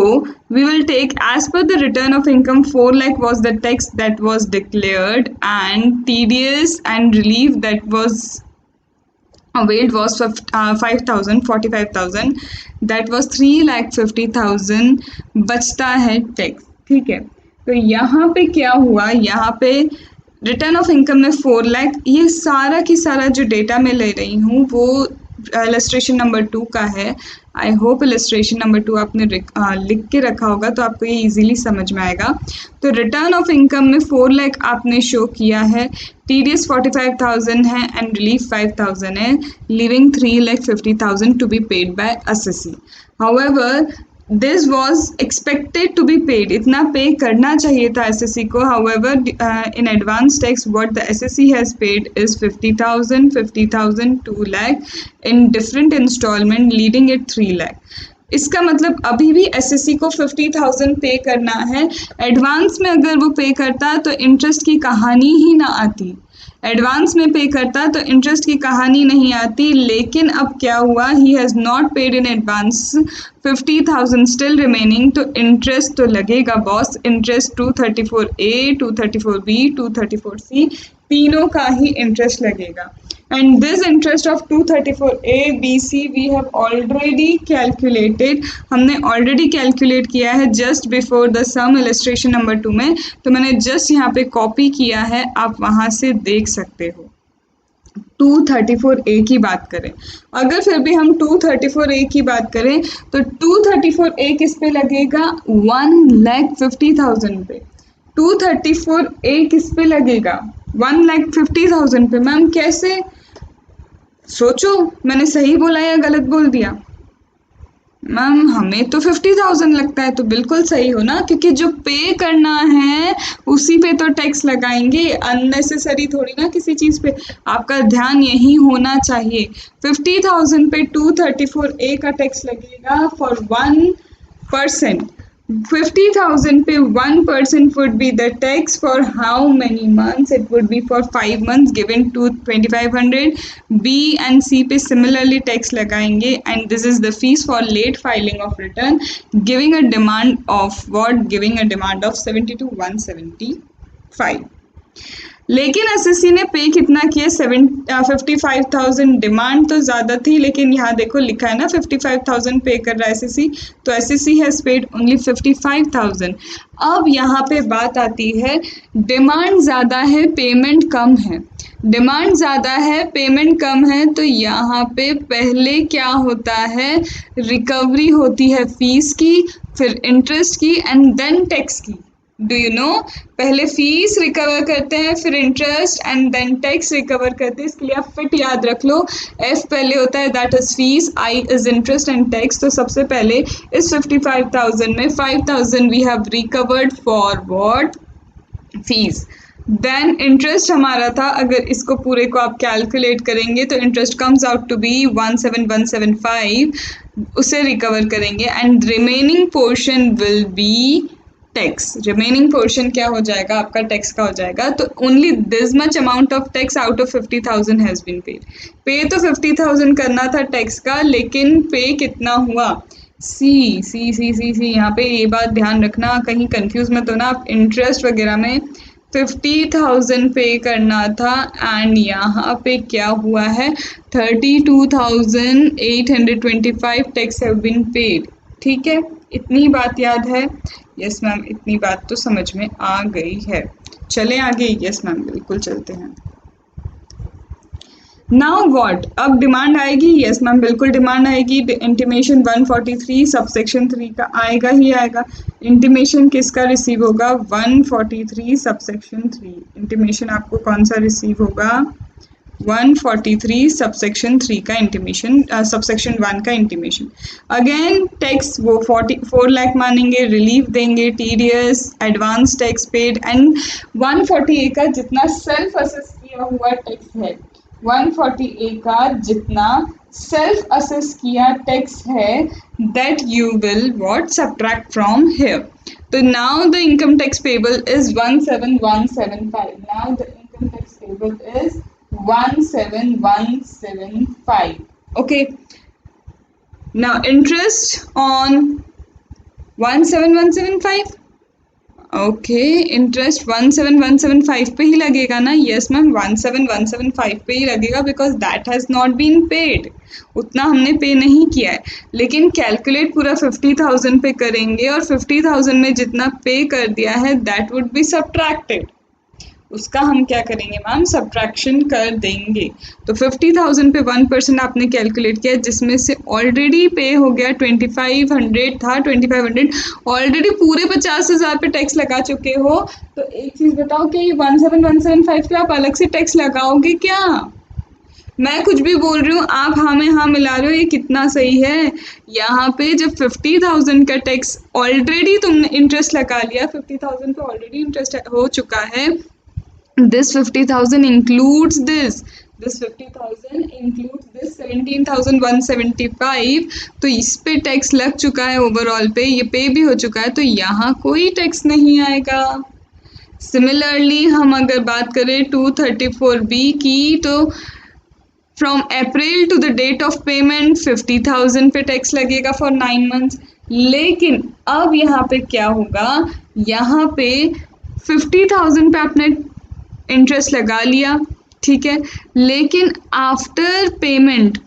S1: we will take, as per the return of income, 4 lakh was the tax that was declared, and TDS and relief that was availed was 5,000, 45,000, that was 3,50,000 बचता है tax. ठीक है, तो यहाँ पे क्या हुआ, यहाँ पे रिटर्न ऑफ इनकम में 4 लाख। ये सारा की सारा जो डेटा मैं ले रही हूँ वो इलस्ट्रेशन नंबर 2 का है। आई होप इलस्ट्रेशन नंबर 2 आपने लिख के रखा होगा तो आपको ये इजीली समझ में आएगा। तो रिटर्न ऑफ इनकम में 4 लाख आपने शो किया है, TDS 45,000 है एंड रिलीफ 5,000 है, leaving 3,50,000 to be paid by SSC. However this was expected to be paid, इतना पे करना चाहिए था एसएससी को। However in advance tax what the SSC has paid is 50,000, 50,000, 2 lakh in different instalment leading it 3 lakh. इसका मतलब अभी भी एसएससी को 50,000 पे करना है। एडवांस में अगर वो पे करता तो इंटरेस्ट की कहानी ही ना आती, एडवांस में पे करता तो इंटरेस्ट की कहानी नहीं आती। लेकिन अब क्या हुआ, he has not paid in advance, 50,000 still remaining, तो इंटरेस्ट तो लगेगा boss. Interest 234A, 234B, 234C तीनों का ही इंटरेस्ट लगेगा। And this interest of 234A, B, C we have already calculated, हमने ऑलरेडी कैलकुलेट किया है just before the sum illustration number 2 में। तो मैंने जस्ट यहाँ पे कॉपी किया है, आप वहाँ से देख सकते हो। 234A की बात करें, अगर फिर भी हम 234A की बात करें तो 234A किस पे लगेगा, 1,50,000 पे। 234A किस पे लगेगा, 1,50,000 पे। मैम कैसे, सोचो मैंने सही बोला या गलत बोल दिया। मैम हमें तो 50,000 लगता है, तो बिल्कुल सही हो ना, क्योंकि जो पे करना है उसी पे तो टैक्स लगाएंगे, अननेसेसरी थोड़ी ना किसी चीज़ पे। आपका ध्यान यही होना चाहिए। 50,000 पे 234A का टैक्स लगेगा फॉर 1%। 50,000 पे 1% would be the tax for how many months? It would be for 5 months given to 2,500. B and C पे similarly tax लगाएंगे and this is the fees for late filing of return, giving a demand of what? Giving a demand of 72,175. लेकिन SSC ने पे कितना किया, 55,000। Demand तो ज़्यादा थी, लेकिन यहाँ देखो लिखा है ना 55,000 पे कर रहा है एसएससी, तो एसएससी हैज़ पेड ओनली 55,000। अब यहाँ पे बात आती है, डिमांड ज़्यादा है पेमेंट कम है, डिमांड ज़्यादा है पेमेंट कम है, तो यहाँ पे पहले क्या होता है, रिकवरी होती है फीस की, फिर इंटरेस्ट की एंड देन टैक्स की। डू यू नो, पहले फीस रिकवर करते हैं, फिर interest and then tax recover करते हैं। इसके लिए आप फिट याद रख लो, एफ पहले होता है that is fees, I is interest and tax. तो सबसे पहले इस 55,000 में 5,000 we have recovered for what, fees. Then interest हमारा था, अगर इसको पूरे को आप कैलकुलेट करेंगे तो interest comes out to be 17,175, उसे रिकवर करेंगे and remaining portion will be tax. Remaining portion क्या हो जाएगा, आपका टैक्स का हो जाएगा। तो only this much amount of tax out of 50,000 has been paid. Pay तो 50,000 करना था टैक्स का, लेकिन पे कितना हुआ, सी सी सी सी सी यहाँ पे ये बात ध्यान रखना, कहीं कंफ्यूज मत होना आप। इंटरेस्ट वगैरह में 50,000 पे करना था एंड यहाँ पे क्या हुआ है, 32,825 टैक्स हैव बीन पेड। ठीक है, इतनी बात याद है? यस मैम, इतनी बात तो समझ में आ गई है। चलें आगे। यस मैम, बिल्कुल चलते हैं। नाउ व्हाट, अब डिमांड आएगी। यस मैम, बिल्कुल डिमांड आएगी। इंटीमेशन 143 सबसेक्शन 3 का आएगा ही आएगा। इंटीमेशन किसका रिसीव होगा, 143 सबसेक्शन 3। इंटीमेशन आपको कौन सा रिसीव होगा, 143 सबसेक्शन 3 का इंटीमेशन, सबसेक्शन 1 का इंटीमेशन। अगेन टैक्स वो 44 लाख मानेंगे, रिलीफ देंगे, TDS, advance tax paid and 140A का जितना सेल्फ असेस किया हुआ टैक्स है, 140A का जितना सेल्फ असेस किया टैक्स है, that you will what, subtract from here. तो now the income tax payable is 17,175। Now the income tax payable is 17,175. Okay, now interest on 17,175. Okay, interest 17,175 पे ही लगेगा ना? यस मैम, 17,175 पे ही लगेगा because that has not been paid. उतना हमने पे नहीं किया है, लेकिन कैलकुलेट पूरा 50,000 पे करेंगे और 50,000 में जितना पे कर दिया है दैट वुड बी सब्ट्रैक्टेड। उसका हम क्या करेंगे मैम, सब्ट्रैक्शन कर देंगे। तो 50,000 पे 1% आपने कैलकुलेट किया, जिसमें से ऑलरेडी पे हो गया 2500 था, 2500 ऑलरेडी पूरे 50,000 पे टैक्स लगा चुके हो। तो एक चीज़ बताओ कि 17,175 पे आप अलग से टैक्स लगाओगे क्या? मैं कुछ भी बोल रही हूँ, आप हाँ में हाँ मिला रहे हो, ये कितना सही है। यहाँ पे जब 50,000 का टैक्स ऑलरेडी तुमने इंटरेस्ट लगा लिया, 50,000 पे ऑलरेडी इंटरेस्ट हो चुका है, this 50,000 includes this 50,000 includes this 17,175, तो इस पे टैक्स लग चुका है ओवरऑल पे, ये पे भी हो चुका है, तो यहाँ कोई टैक्स नहीं आएगा। सिमिलरली हम अगर बात करें 234B की, तो from April to the date of payment 50,000 पे टैक्स लगेगा फॉर 9 मंथ्स। लेकिन अब यहाँ पे क्या होगा, यहाँ पे 50,000 पे आपने इंटरेस्ट लगा लिया, ठीक है, लेकिन आफ्टर पेमेंट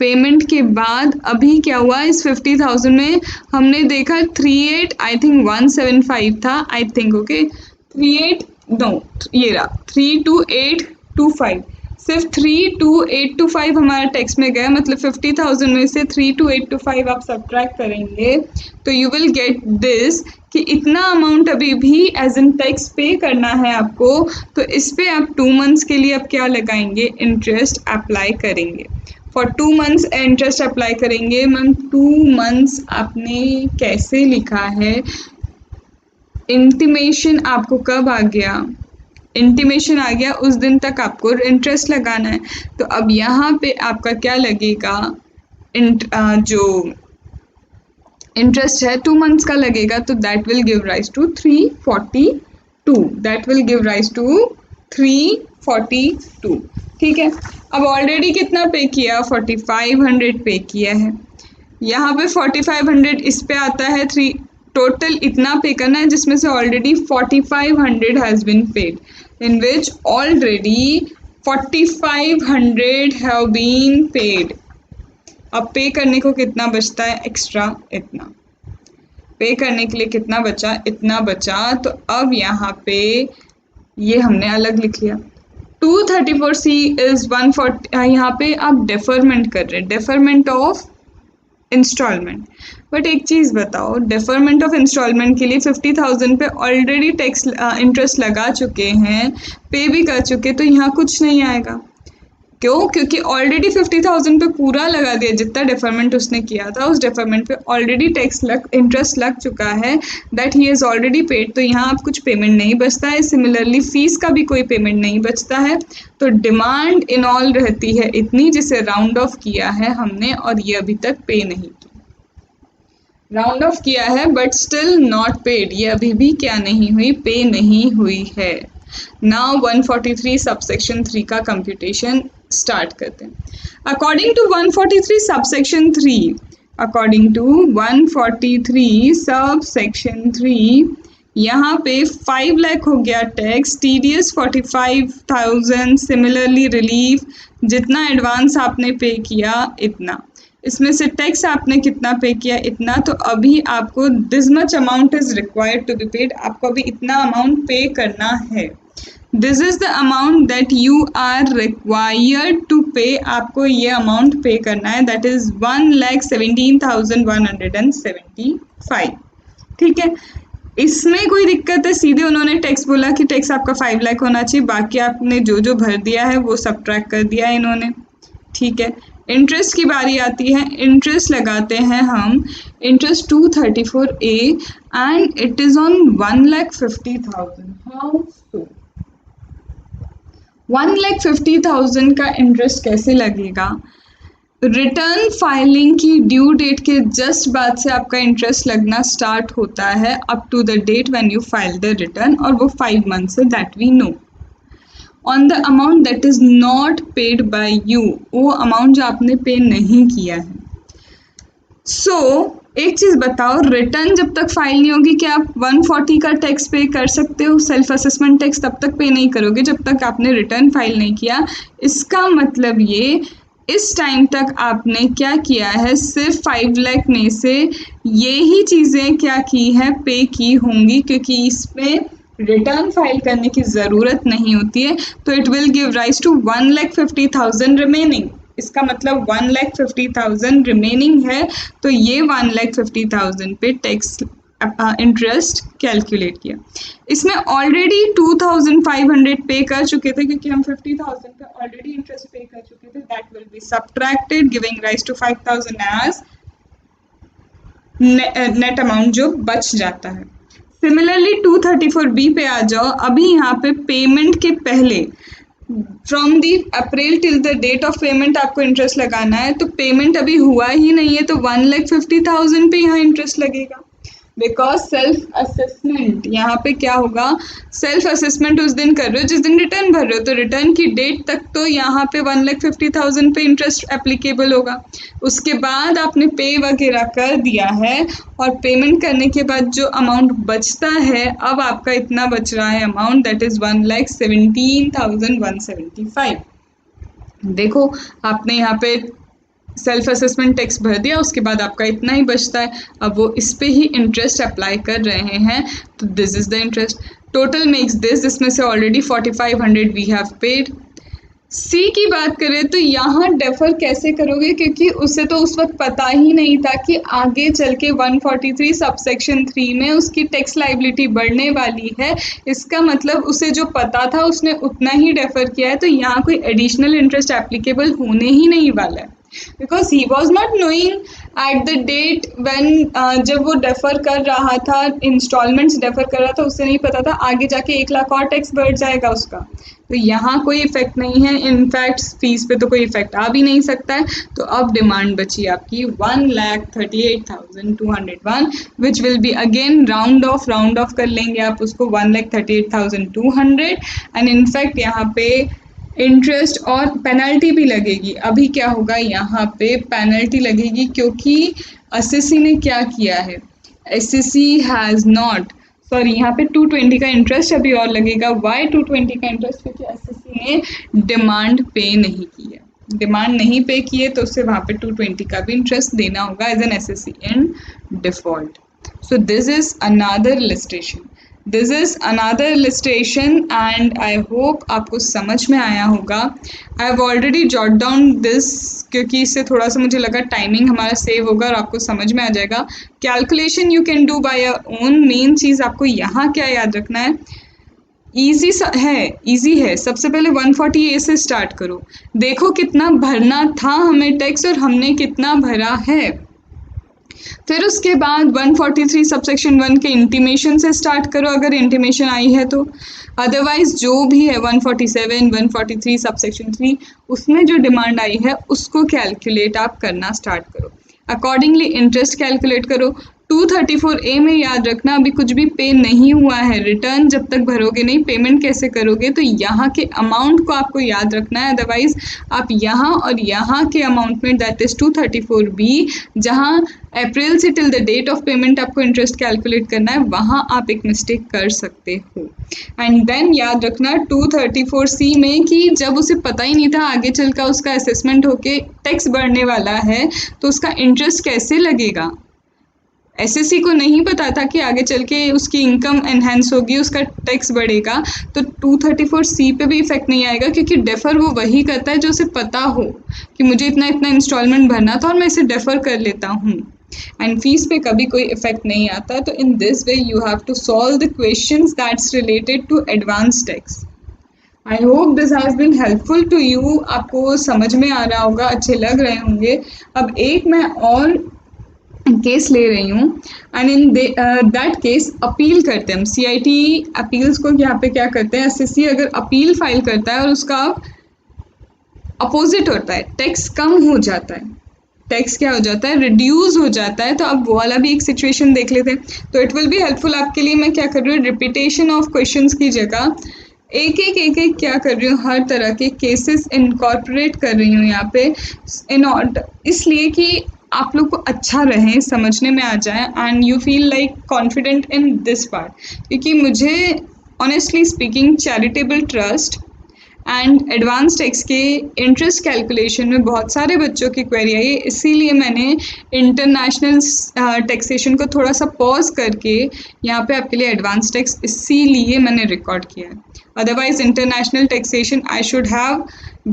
S1: के बाद अभी क्या हुआ, इस 50,000 में हमने देखा 38 आई थिंक 175 था, आई थिंक, ओके 38 नो ये रहा 32825, सिर्फ 32825 हमारा टैक्स में गया, मतलब 50,000 में से 32825 आप सब्ट्रैक्ट करेंगे तो यू विल गेट दिस कि इतना अमाउंट अभी भी एज इन टैक्स पे करना है आपको। तो इस पे आप 2 मंथ्स के लिए आप क्या लगाएंगे, इंटरेस्ट अप्लाई करेंगे। फॉर 2 मंथ्स इंटरेस्ट अप्लाई करेंगे। मैम 2 मंथ्स आपने कैसे लिखा है, इंटीमेशन आपको कब आ गया, इंटीमेशन आ गया उस दिन तक आपको इंटरेस्ट लगाना है। तो अब यहाँ पे आपका क्या लगेगा, जो इंटरेस्ट है 2 मंथ्स का लगेगा, तो that will give rise to 342, that will give rise to 342, ठीक है। अब ऑलरेडी कितना पे किया, 4500 पे किया है, यहाँ पे 4500 इस पे आता है, 3 टोटल इतना पे करना है जिसमें से already 4500 has been paid, in which already 4500 have been paid. अब पे करने को कितना बचता है एक्स्ट्रा, इतना पे करने के लिए कितना बचा, इतना बचा। तो अब यहाँ पे ये हमने अलग लिख लिया। 234C इज 140, यहाँ पे आप डेफरमेंट कर रहे हैं, डेफरमेंट ऑफ इंस्टॉलमेंट। बट एक चीज़ बताओ, डेफरमेंट ऑफ इंस्टॉलमेंट के लिए 50,000 पे ऑलरेडी टैक्स इंटरेस्ट लगा चुके हैं, पे भी कर चुके, तो यहाँ कुछ नहीं आएगा। क्यों? क्योंकि ऑलरेडी 50,000 पे पूरा लगा दिया, जितना डेफरमेंट उसने किया था उस डेफरमेंट पे ऑलरेडी इंटरेस्ट लग चुका है, that he has already paid. तो यहाँ आप कुछ पेमेंट नहीं बचता है। सिमिलरली फीस का भी कोई पेमेंट नहीं बचता है। तो डिमांड इन ऑल रहती है इतनी, जिसे राउंड ऑफ किया है हमने, और ये अभी तक पे नहीं की, राउंड ऑफ किया है बट स्टिल नॉट पेड, ये अभी भी क्या नहीं हुई, पे नहीं हुई है। नाउ 143 सबसेक्शन 3 का कंप्यूटेशन स्टार्ट करते हैं। According to 143 subsection 3, according to 143 subsection 3, यहाँ पे 5 लाख हो गया टैक्स, TDS 45,000, सिमिलरली रिलीफ जितना एडवांस आपने पे किया इतना, इसमें से टैक्स आपने कितना पे किया, इतना। तो अभी आपको this much amount is required to be paid, आपको अभी इतना अमाउंट पे करना है। This is the amount that you are required to pay, आपको ये अमाउंट पे करना है, दैट इज 1,17,175, ठीक है। इसमें कोई दिक्कत है, सीधे उन्होंने टैक्स बोला कि टैक्स आपका 5 लाख होना चाहिए, बाकी आपने जो जो भर दिया है वो सब्ट्रैक्ट कर दिया है इन्होंने, ठीक है। इंटरेस्ट की बारी आती है, इंटरेस्ट लगाते हैं हम, interest 234A and it is on 1,50,000। How so 1,50,000 का इंटरेस्ट कैसे लगेगा, रिटर्न फाइलिंग की ड्यू डेट के जस्ट बाद से आपका इंटरेस्ट लगना स्टार्ट होता है up to the date when you file the return, और वो 5 मंथ्स है, that we know. On the amount that is not paid by you, वो अमाउंट जो आपने पे नहीं किया है। एक चीज़ बताओ, रिटर्न जब तक फाइल नहीं होगी क्या आप 140 का टैक्स पे कर सकते हो? सेल्फ असेसमेंट टैक्स तब तक पे नहीं करोगे जब तक आपने रिटर्न फाइल नहीं किया। इसका मतलब ये इस टाइम तक आपने क्या किया है, सिर्फ 5 लाख में से ये ही चीज़ें क्या की है, पे की होंगी, क्योंकि इसमें रिटर्न फाइल करने की ज़रूरत नहीं होती है, तो it will give rise to 1,50,000 remaining. इसका मतलब 1,50,000 रिमेनिंग है, तो ये 1,50,000 पे टैक्स इंटरेस्ट कैलकुलेट किया। इसमें ऑलरेडी 2,500 पे कर चुके थे, क्योंकि हम 50,000 पे ऑलरेडी इंटरेस्ट पे कर चुके थे। That will be subtracted giving rise to 5,000 as net amount जो बच जाता है। सिमिलरली 234B पे आ जाओ। अभी यहाँ पे पेमेंट के पहले from the April till the date of payment आपको इंटरेस्ट लगाना है, तो पेमेंट अभी हुआ ही नहीं है, तो 1,50,000 पे यहाँ इंटरेस्ट लगेगा। बिकॉज सेल्फ असेसमेंट यहाँ पे क्या होगा, सेल्फ असेसमेंट उस दिन कर रहे हो जिस दिन रिटर्न भर रहे हो, तो रिटर्न की डेट तक तो यहाँ पे 1,50,000 पे इंटरेस्ट एप्लीकेबल होगा। उसके बाद आपने पे वगैरह कर दिया है, और पेमेंट करने के बाद जो अमाउंट बचता है, अब आपका इतना बच रहा है अमाउंट, दैट इज़ 1,17,175। देखो आपने यहाँ पे सेल्फ असेसमेंट टैक्स भर दिया, उसके बाद आपका इतना ही बचता है। अब वो इस पे ही इंटरेस्ट अप्लाई कर रहे हैं, तो this is the interest. Total makes this, जिसमें से ऑलरेडी 4,500 वी हैव पेड। सी की बात करें तो यहाँ डेफर कैसे करोगे, क्योंकि उसे तो उस वक्त पता ही नहीं था कि आगे चल के 143 सबसेक्शन 3 में उसकी टैक्स लाइबिलिटी बढ़ने वाली है। इसका मतलब उसे जो पता था उसने उतना ही डेफर किया है, तो यहाँ कोई एडिशनल इंटरेस्ट एप्लीकेबल होने ही नहीं वाला है, because he was not knowing at the date when जब वो डेफर कर रहा था, इंस्टॉलमेंट्स डेफर कर रहा था, उसे नहीं पता था आगे जाके 1 लाख और टैक्स बढ़ जाएगा उसका। तो यहाँ कोई इफेक्ट नहीं है, इनफैक्ट फीस पे तो कोई इफेक्ट आ भी नहीं सकता है। तो अब डिमांड बची आपकी 1,38,201, which will be again round of कर लेंगे आप उसको 1,38,200। एंड इनफैक्ट यहाँ पे इंटरेस्ट और पेनल्टी भी लगेगी। अभी क्या होगा, यहाँ पे पेनल्टी लगेगी, क्योंकि एसएससी ने क्या किया है, एसएससी हैज़ नॉट, सॉरी यहाँ पे 220 का इंटरेस्ट अभी और लगेगा। वाई 220 का इंटरेस्ट, क्योंकि एसएससी ने डिमांड पे नहीं की है। डिमांड नहीं पे की है तो उससे वहाँ पे 220 का भी इंटरेस्ट देना होगा as an SSC in default. So this is another illustration, this is another illustration, and I hope आपको समझ में आया होगा। I have already jot down this, क्योंकि इससे थोड़ा सा मुझे लगा टाइमिंग हमारा सेव होगा और आपको समझ में आ जाएगा। Calculation you can do by your own. Main चीज़ आपको यहाँ क्या याद रखना है, इजी है। सबसे पहले 140A से स्टार्ट करो, देखो कितना भरना था हमें टैक्स और हमने कितना भरा है। फिर उसके बाद 143 सबसेक्शन 1 के इंटीमेशन से स्टार्ट करो, अगर इंटीमेशन आई है तो। अदरवाइज जो भी है 147, 143 सबसेक्शन 3, उसमें जो डिमांड आई है उसको कैलकुलेट आप करना स्टार्ट करो। अकॉर्डिंगली इंटरेस्ट कैलकुलेट करो। 234A में याद रखना, अभी कुछ भी पे नहीं हुआ है, रिटर्न जब तक भरोगे नहीं, पेमेंट कैसे करोगे, तो यहाँ के अमाउंट को आपको याद रखना है। अदरवाइज आप यहाँ और यहाँ के अमाउंट में, दैट इज 234B, जहाँ अप्रैल से till the date of payment आपको इंटरेस्ट कैलकुलेट करना है, वहाँ आप एक मिस्टेक कर सकते हो। एंड देन याद रखना 234C में कि जब उसे पता ही नहीं था आगे चल कर उसका असेसमेंट होके टैक्स बढ़ने वाला है, तो उसका इंटरेस्ट कैसे लगेगा। एसएससी को नहीं पता था कि आगे चल के उसकी इनकम एनहेंस होगी, उसका टैक्स बढ़ेगा, तो 234C पे भी इफेक्ट नहीं आएगा, क्योंकि डेफर वो वही करता है जो उसे पता हो कि मुझे इतना इंस्टॉलमेंट भरना था और मैं इसे डेफर कर लेता हूँ। एंड फीस पे कभी कोई इफेक्ट नहीं आता। तो in this way you have to solve the questions that's related to advance tax. I hope this has been helpful to you. आपको समझ में आ रहा होगा, अच्छे लग रहे होंगे। अब एक मैं और केस ले रही हूँ, and in that case appeal करते हैं हम। CIT अपील्स को यहाँ पे क्या करते हैं, एसएससी अगर अपील फाइल करता है और उसका अपोजिट होता है, टैक्स कम हो जाता है, टैक्स क्या हो जाता है, रिड्यूस हो जाता है, तो अब वो वाला भी एक सिचुएशन देख लेते हैं। तो इट विल बी हेल्पफुल आपके लिए। मैं क्या कर रही हूँ, रिपीटेशन ऑफ क्वेश्चंस की जगह एक एक क्या कर रही हूँ, हर तरह के केसेस इनकॉर्पोरेट कर रही हूँ यहाँ पे, इन ऑर्डर, इसलिए कि आप लोग को अच्छा रहे, समझने में आ जाए, and you feel like confident in this part. क्योंकि मुझे honestly speaking charitable trust and advance tax के इंटरेस्ट कैलकुलेशन में बहुत सारे बच्चों की क्वेरी आई है, इसीलिए मैंने इंटरनेशनल टैक्सेशन को थोड़ा सा पॉज करके यहाँ पे आपके लिए एडवांस टैक्स इसीलिए मैंने रिकॉर्ड किया है। Otherwise international taxation I should have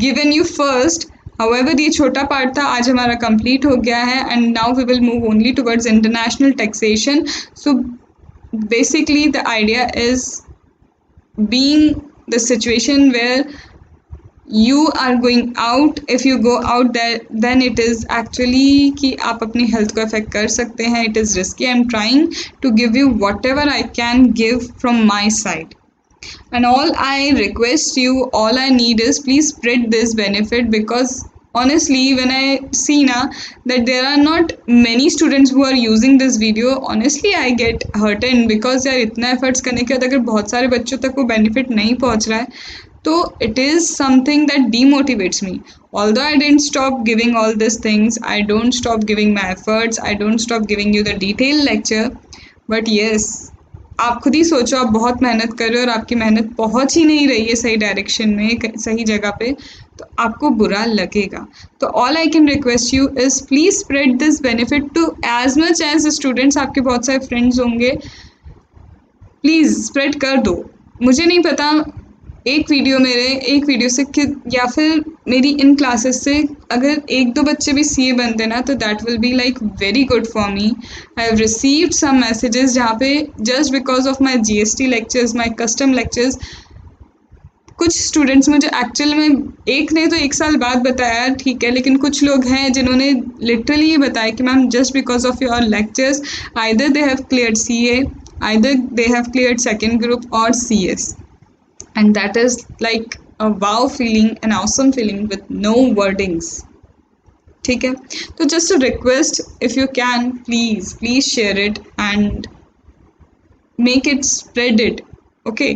S1: given you first. However ये छोटा पार्ट था, आज हमारा कंप्लीट हो गया है and now we will move only towards international taxation. So basically the idea is being the situation where you are going out, if you go out there then it is actually कि आप अपनी health को affect कर सकते हैं, it is risky. I'm trying to give you whatever I can give from my side, and all I request you, all I need is please spread this benefit, because honestly when I see now that there are not many students who are using this video, honestly I get hurted because यार इतना efforts करने के बाद अगर बहुत सारे बच्चों तक वो benefit नहीं पहुंच रहा है तो it is something that demotivates me. Although I didn't stop giving all these things, I don't stop giving my efforts, I don't stop giving you the detailed lecture, but yes, आप खुद ही सोचो, आप बहुत मेहनत कर रहे हो और आपकी मेहनत पहुंच ही नहीं रही है सही डायरेक्शन में, सही जगह पे, तो आपको बुरा लगेगा. तो all I can request you is please spread this benefit to as much as students. आपके बहुत सारे फ्रेंड्स होंगे, प्लीज़ स्प्रेड कर दो. मुझे नहीं पता एक वीडियो से कि या फिर मेरी इन क्लासेस से अगर एक दो बच्चे भी सीए बनते ना तो that will be like very good for me. I have received some messages जहाँ पे just because of my GST lectures, my custom lectures, कुछ स्टूडेंट्स मुझे एक्चुअल में एक ने तो 1 साल बाद बताया, ठीक है, लेकिन कुछ लोग हैं जिन्होंने लिटरली ये बताया कि ma'am just because of your lectures either they have cleared CA, either they have cleared second group और CS. And that is like a wow feeling, an awesome feeling with no wordings. ठीक है, तो just a request, if you can please share it and make it, spread it. Okay,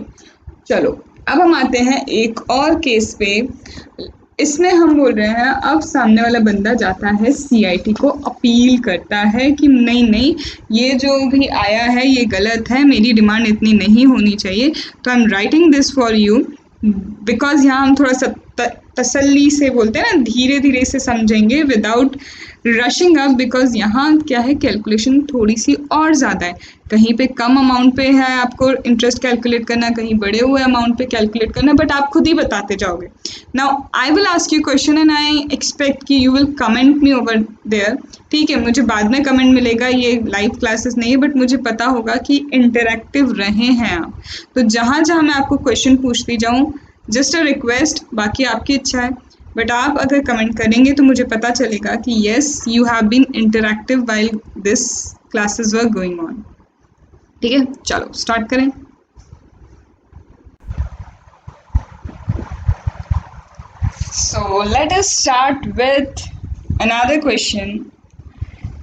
S1: चलो अब हम आते हैं एक और केस पे. इसमें हम बोल रहे हैं अब सामने वाला बंदा जाता है सीआईटी को अपील करता है कि नहीं ये जो भी आया है ये गलत है, मेरी डिमांड इतनी नहीं होनी चाहिए. तो I am writing this for you because यहाँ हम थोड़ा सा तसल्ली से बोलते हैं ना, धीरे धीरे से समझेंगे विदाउट रशिंग अप, बिकॉज यहाँ क्या है कैलकुलेशन थोड़ी सी और ज़्यादा है. कहीं पे कम अमाउंट पे है आपको इंटरेस्ट कैलकुलेट करना, कहीं बड़े हुए अमाउंट पे कैलकुलेट करना, बट आप खुद ही बताते जाओगे. Now I will ask you question and I expect कि you will comment me over there. ठीक है, मुझे बाद में कमेंट मिलेगा, ये लाइव क्लासेस नहीं है, बट मुझे पता होगा कि इंटरेक्टिव रहे हैं आप. तो जहाँ जहाँ मैं आपको क्वेश्चन पूछती जाऊँ, जस्ट अ रिक्वेस्ट, बाकी आपकी इच्छा है, बट आप अगर कमेंट करेंगे तो मुझे पता चलेगा कि yes you have been interactive while this classes were going on. ठीक है, चलो स्टार्ट करें. So let us start with another question.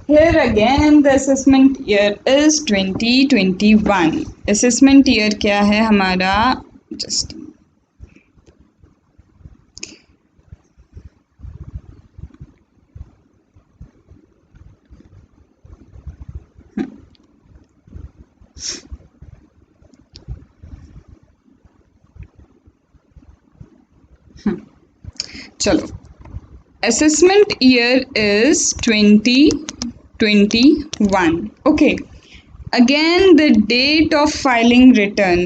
S1: Here again the assessment year is 2021. Assessment year क्या है हमारा, just चलो, assessment year is 2021. Okay, again the date of filing return,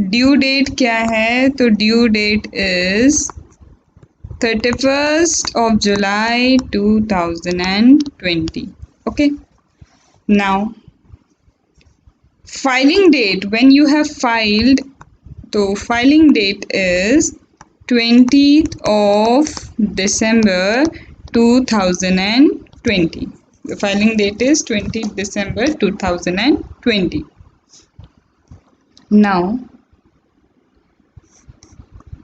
S1: due date क्या है, तो due date is 31st of July 2020. Okay, now filing date, when you have filed, तो filing date is 20th of December 2020. The filing date is 20th December 2020. Now,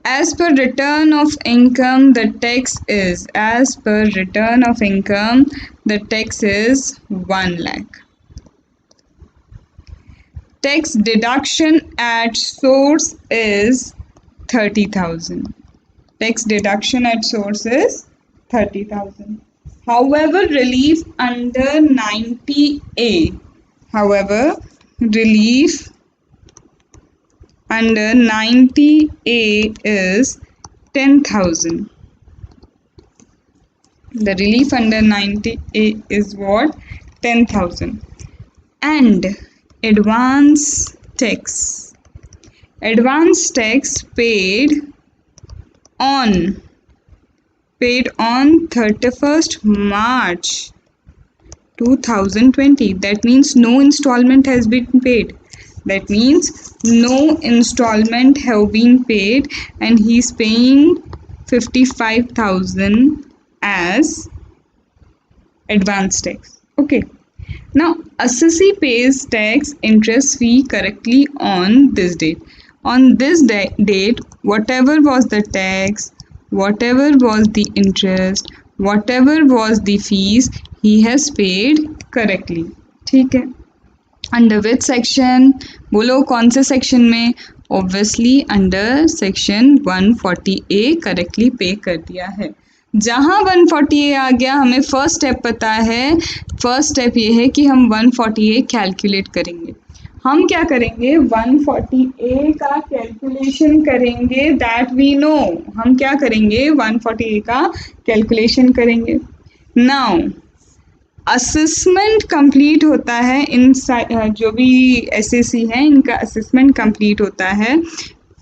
S1: as per return of income, the tax is, as per return of income, the tax is 1 lakh. Tax deduction at source is 30,000. Tax deduction at source is 30,000. However, relief under 90A, however, relief under 90A is 10,000. The relief under 90A is what? 10,000. And advance tax. Advance tax paid on 31st March 2020. That means no installment has been paid. That means no installment have been paid, and he's paying 55,000 as advance tax. Okay. Now, assessee pays tax interest fee correctly on this date. On this date, whatever was the tax, whatever was the interest, whatever was the fees, he has paid correctly. ठीक है. Under which section? बोलो कौन से section में? Obviously under section 140A correctly पे कर दिया है. जहाँ 140A आ गया, हमें फर्स्ट स्टेप पता है. फर्स्ट स्टेप ये है कि हम 140A कैलकुलेट करेंगे. हम क्या करेंगे? 140A का कैलकुलेशन करेंगे. That we know. हम क्या करेंगे? 140A का कैलकुलेशन करेंगे. नाउ असेसमेंट कंप्लीट होता है इन जो भी एसएससी है, इनका असेसमेंट कंप्लीट होता है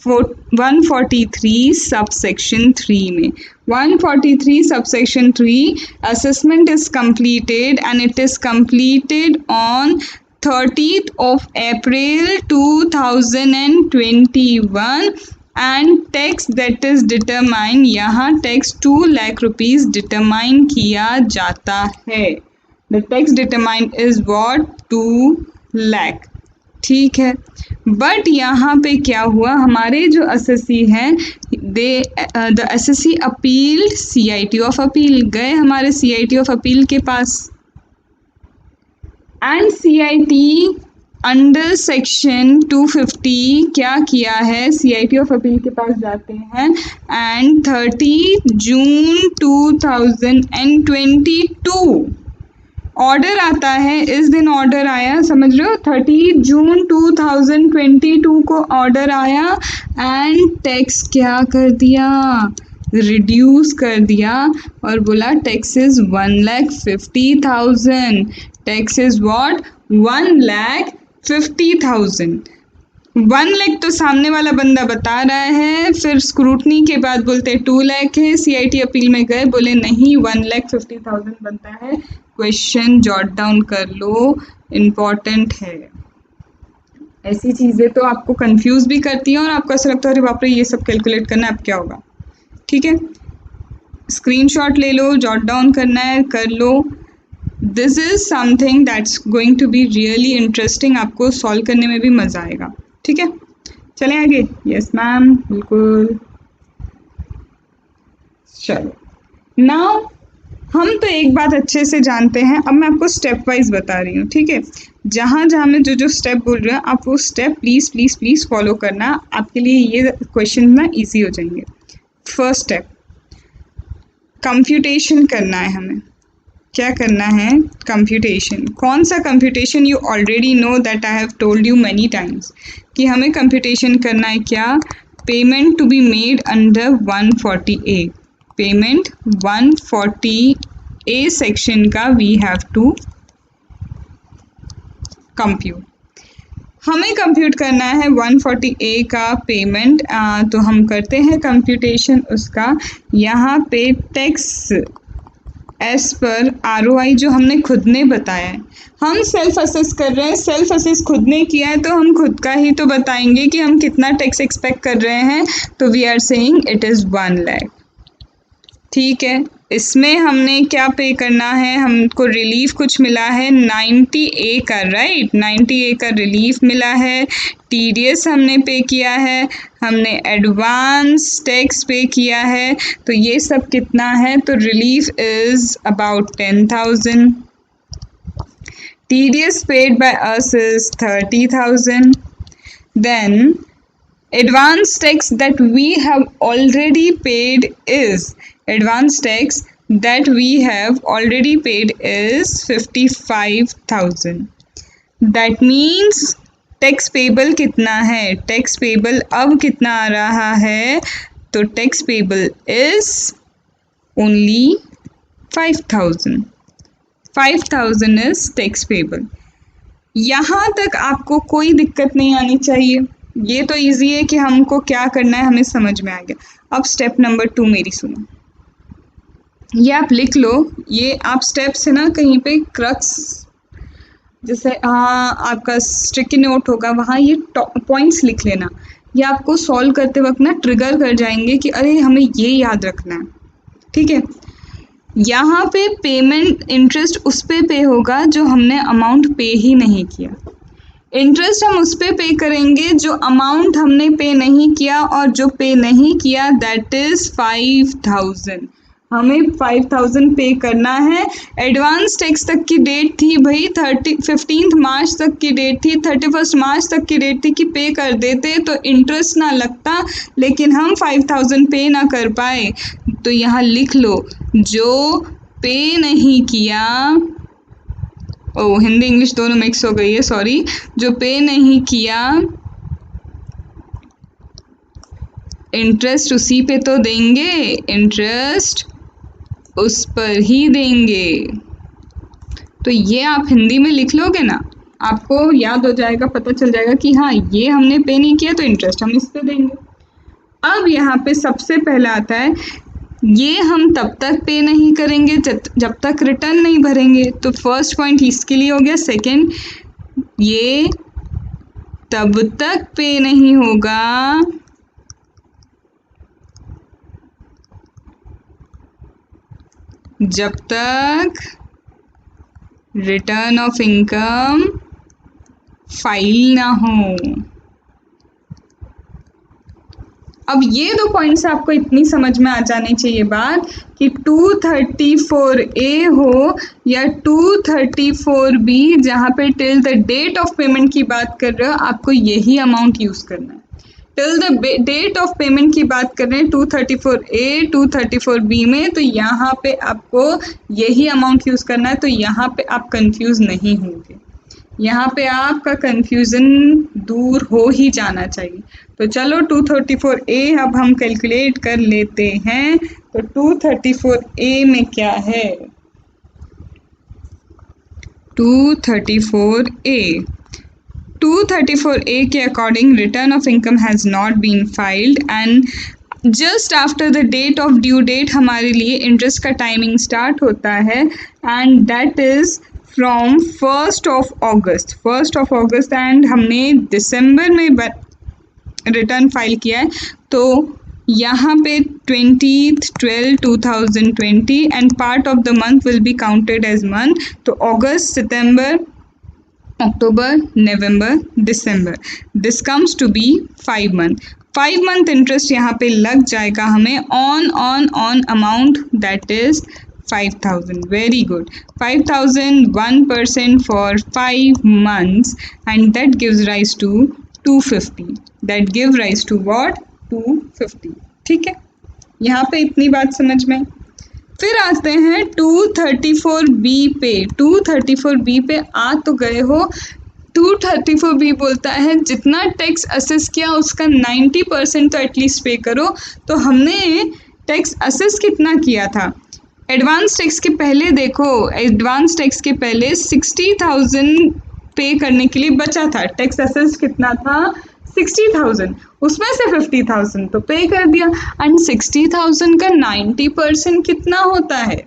S1: 143 सबसेक्शन 3 में. 143 subsection 3 assessment is completed, and it is completed on 30th of April 2021, and tax that is determined, यहाँ tax 2 लाख रुपीस डिटरमाइन किया जाता है. The tax determined is what? 2 lakh. ठीक है. बट यहाँ पे क्या हुआ? हमारे जो एसएससी हैं, the assessee appeal CIT of appeal. गए हमारे CIT ऑफ अपील के पास, एंड CIT अंडर सेक्शन 250 क्या किया है? CIT ऑफ अपील के पास जाते हैं, एंड 30 जून 2022 ऑर्डर आता है. इस दिन ऑर्डर आया, समझ रहे हो? 30 जून 2022 को ऑर्डर आया, एंड टैक्स क्या कर दिया? रिड्यूस कर दिया और बोला tax is 1,50,000. Tax is what? 1,50,000. 1 lakh तो सामने वाला बंदा बता रहा है, फिर स्क्रूटनी के बाद बोलते 2 लाख है. CIT अपील में गए, बोले नहीं 1,50,000 बनता है. क्वेश्चन जॉट डाउन कर लो, इम्पॉर्टेंट है. ऐसी चीज़ें तो आपको कंफ्यूज भी करती हैं और आपको ऐसा लगता है अरे बाप रे ये सब कैलकुलेट करना है, अब क्या होगा. ठीक है, स्क्रीनशॉट ले लो, जॉट डाउन करना है कर लो. This is something that's going to be really interesting. आपको सॉल्व करने में भी मज़ा आएगा. ठीक है, चलें आगे. यस मैम, बिल्कुल. चलो, नाउ हम तो एक बात अच्छे से जानते हैं. अब मैं आपको स्टेप वाइज बता रही हूँ. ठीक है, जहाँ जहाँ मैं जो स्टेप बोल रही हूँ, आप वो step please please please follow करना. आपके लिए ये क्वेश्चन ना ईजी हो जाएंगे. फर्स्ट स्टेप, कंप्यूटेशन करना है हमें. क्या करना है? कंप्यूटेशन. कौन सा computation? You already know that I have told you many times कि हमें कंप्यूटेशन करना है. क्या? Payment to be made under 140A. Payment 140A section का वी हैव टू कंप्यूट. हमें कंप्यूट करना है 140A का पेमेंट. तो हम करते हैं कंप्यूटेशन उसका. यहाँ पे टैक्स एज पर ROI जो हमने खुद ने बताया है. हम सेल्फ असेस कर रहे हैं. सेल्फ असेस खुद ने किया है तो हम खुद का ही तो बताएंगे कि हम कितना टैक्स एक्सपेक्ट कर रहे हैं. तो we are saying it is 1 lakh. ठीक है, इसमें हमने क्या पे करना है? हमको रिलीफ कुछ मिला है 90A का, राइट? 90A का रिलीफ मिला है. TDS हमने पे किया है, हमने एडवांस टैक्स पे किया है. तो ये सब कितना है? तो relief is about 10,000. TDS paid by us is 30,000. Then advance tax that we have already paid is 55,000. That means tax payable कितना है? टैक्स पेबल अब कितना आ रहा है? तो tax payable is only 5,000. 5,000 is tax payable. यहाँ तक आपको कोई दिक्कत नहीं आनी चाहिए. ये तो इजी है कि हमको क्या करना है, हमें समझ में आ गया. अब स्टेप नंबर 2 मेरी सुनो. ये आप लिख लो. ये आप स्टेप्स है ना, कहीं पे क्रक्स जैसे आपका स्टिकी नोट होगा वहाँ ये पॉइंट्स लिख लेना. ये आपको सॉल्व करते वक्त ना ट्रिगर कर जाएंगे कि अरे हमें ये याद रखना है. ठीक है. यहाँ पे पेमेंट इंटरेस्ट उस पे होगा जो हमने अमाउंट पे ही नहीं किया. इंटरेस्ट हम उस पे करेंगे जो अमाउंट हमने पे नहीं किया, और जो पे नहीं किया दैट इज 5,000. हमें 5,000 पे करना है. एडवांस टैक्स तक की डेट थी भाई 15 मार्च तक की डेट थी, 31 मार्च तक की डेट थी कि पे कर देते तो इंटरेस्ट ना लगता, लेकिन हम 5,000 पे ना कर पाए. तो यहाँ लिख लो जो पे नहीं किया. हिंदी इंग्लिश दोनों मिक्स हो गई है, सॉरी. जो पे नहीं किया इंटरेस्ट उसी पे तो देंगे, इंटरेस्ट उस पर ही देंगे. तो ये आप हिंदी में लिख लोगे ना, आपको याद हो जाएगा, पता चल जाएगा कि हाँ ये हमने पे नहीं किया तो इंटरेस्ट हम इस पे देंगे. अब यहाँ पे सबसे पहला आता है ये हम तब तक पे नहीं करेंगे जब तक रिटर्न नहीं भरेंगे. तो फर्स्ट पॉइंट इसके लिए हो गया. सेकंड, ये तब तक पे नहीं होगा जब तक रिटर्न ऑफ इनकम फाइल ना हो. अब ये दो पॉइंट्स आपको इतनी समझ में आ जानी चाहिए बात कि 234A हो या 234B, जहाँ पे till the date of payment की बात कर रहे हो आपको यही अमाउंट यूज करना है. Till the date of payment की बात कर रहे हैं 234A 234B में, तो यहाँ पे आपको यही अमाउंट यूज करना है. तो यहाँ पे आप कंफ्यूज नहीं होंगे, यहाँ पे आपका कंफ्यूजन दूर हो ही जाना चाहिए. तो चलो 234A अब हम कैलकुलेट कर लेते हैं. तो 234A में क्या है? 234A के according return of income has not been filed and just after the date of due date हमारे लिए इंटरेस्ट का टाइमिंग स्टार्ट होता है and that is from 1st of August and हमने दिसंबर में रिटर्न फाइल किया है. तो यहाँ पे 20/12/2020 and part of the month will be counted as month. तो अगस्त, सितंबर, अक्टूबर, नवंबर, दिसंबर, this comes to be 5 month. 5 month interest यहाँ पे लग जाएगा हमें on amount that is 5,000. Very good. 5,000 1% for 5 months and that gives rise to 250. That give rise to what? 250. ठीक है, यहाँ पे इतनी बात समझ में. फिर आते हैं 234B पे. 234B पे आ तो गए हो. 234B बोलता है जितना टैक्स असेस किया उसका 90% तो एटलीस्ट पे करो. तो हमने टैक्स असेस कितना किया था? एडवांस टैक्स के पहले देखो, एडवांस टैक्स के पहले 60,000 पे करने के लिए बचा था. टैक्स असेस कितना था? 60,000. उसमें से 50,000 तो पे कर दिया. एंड 60,000 का 90% कितना होता है?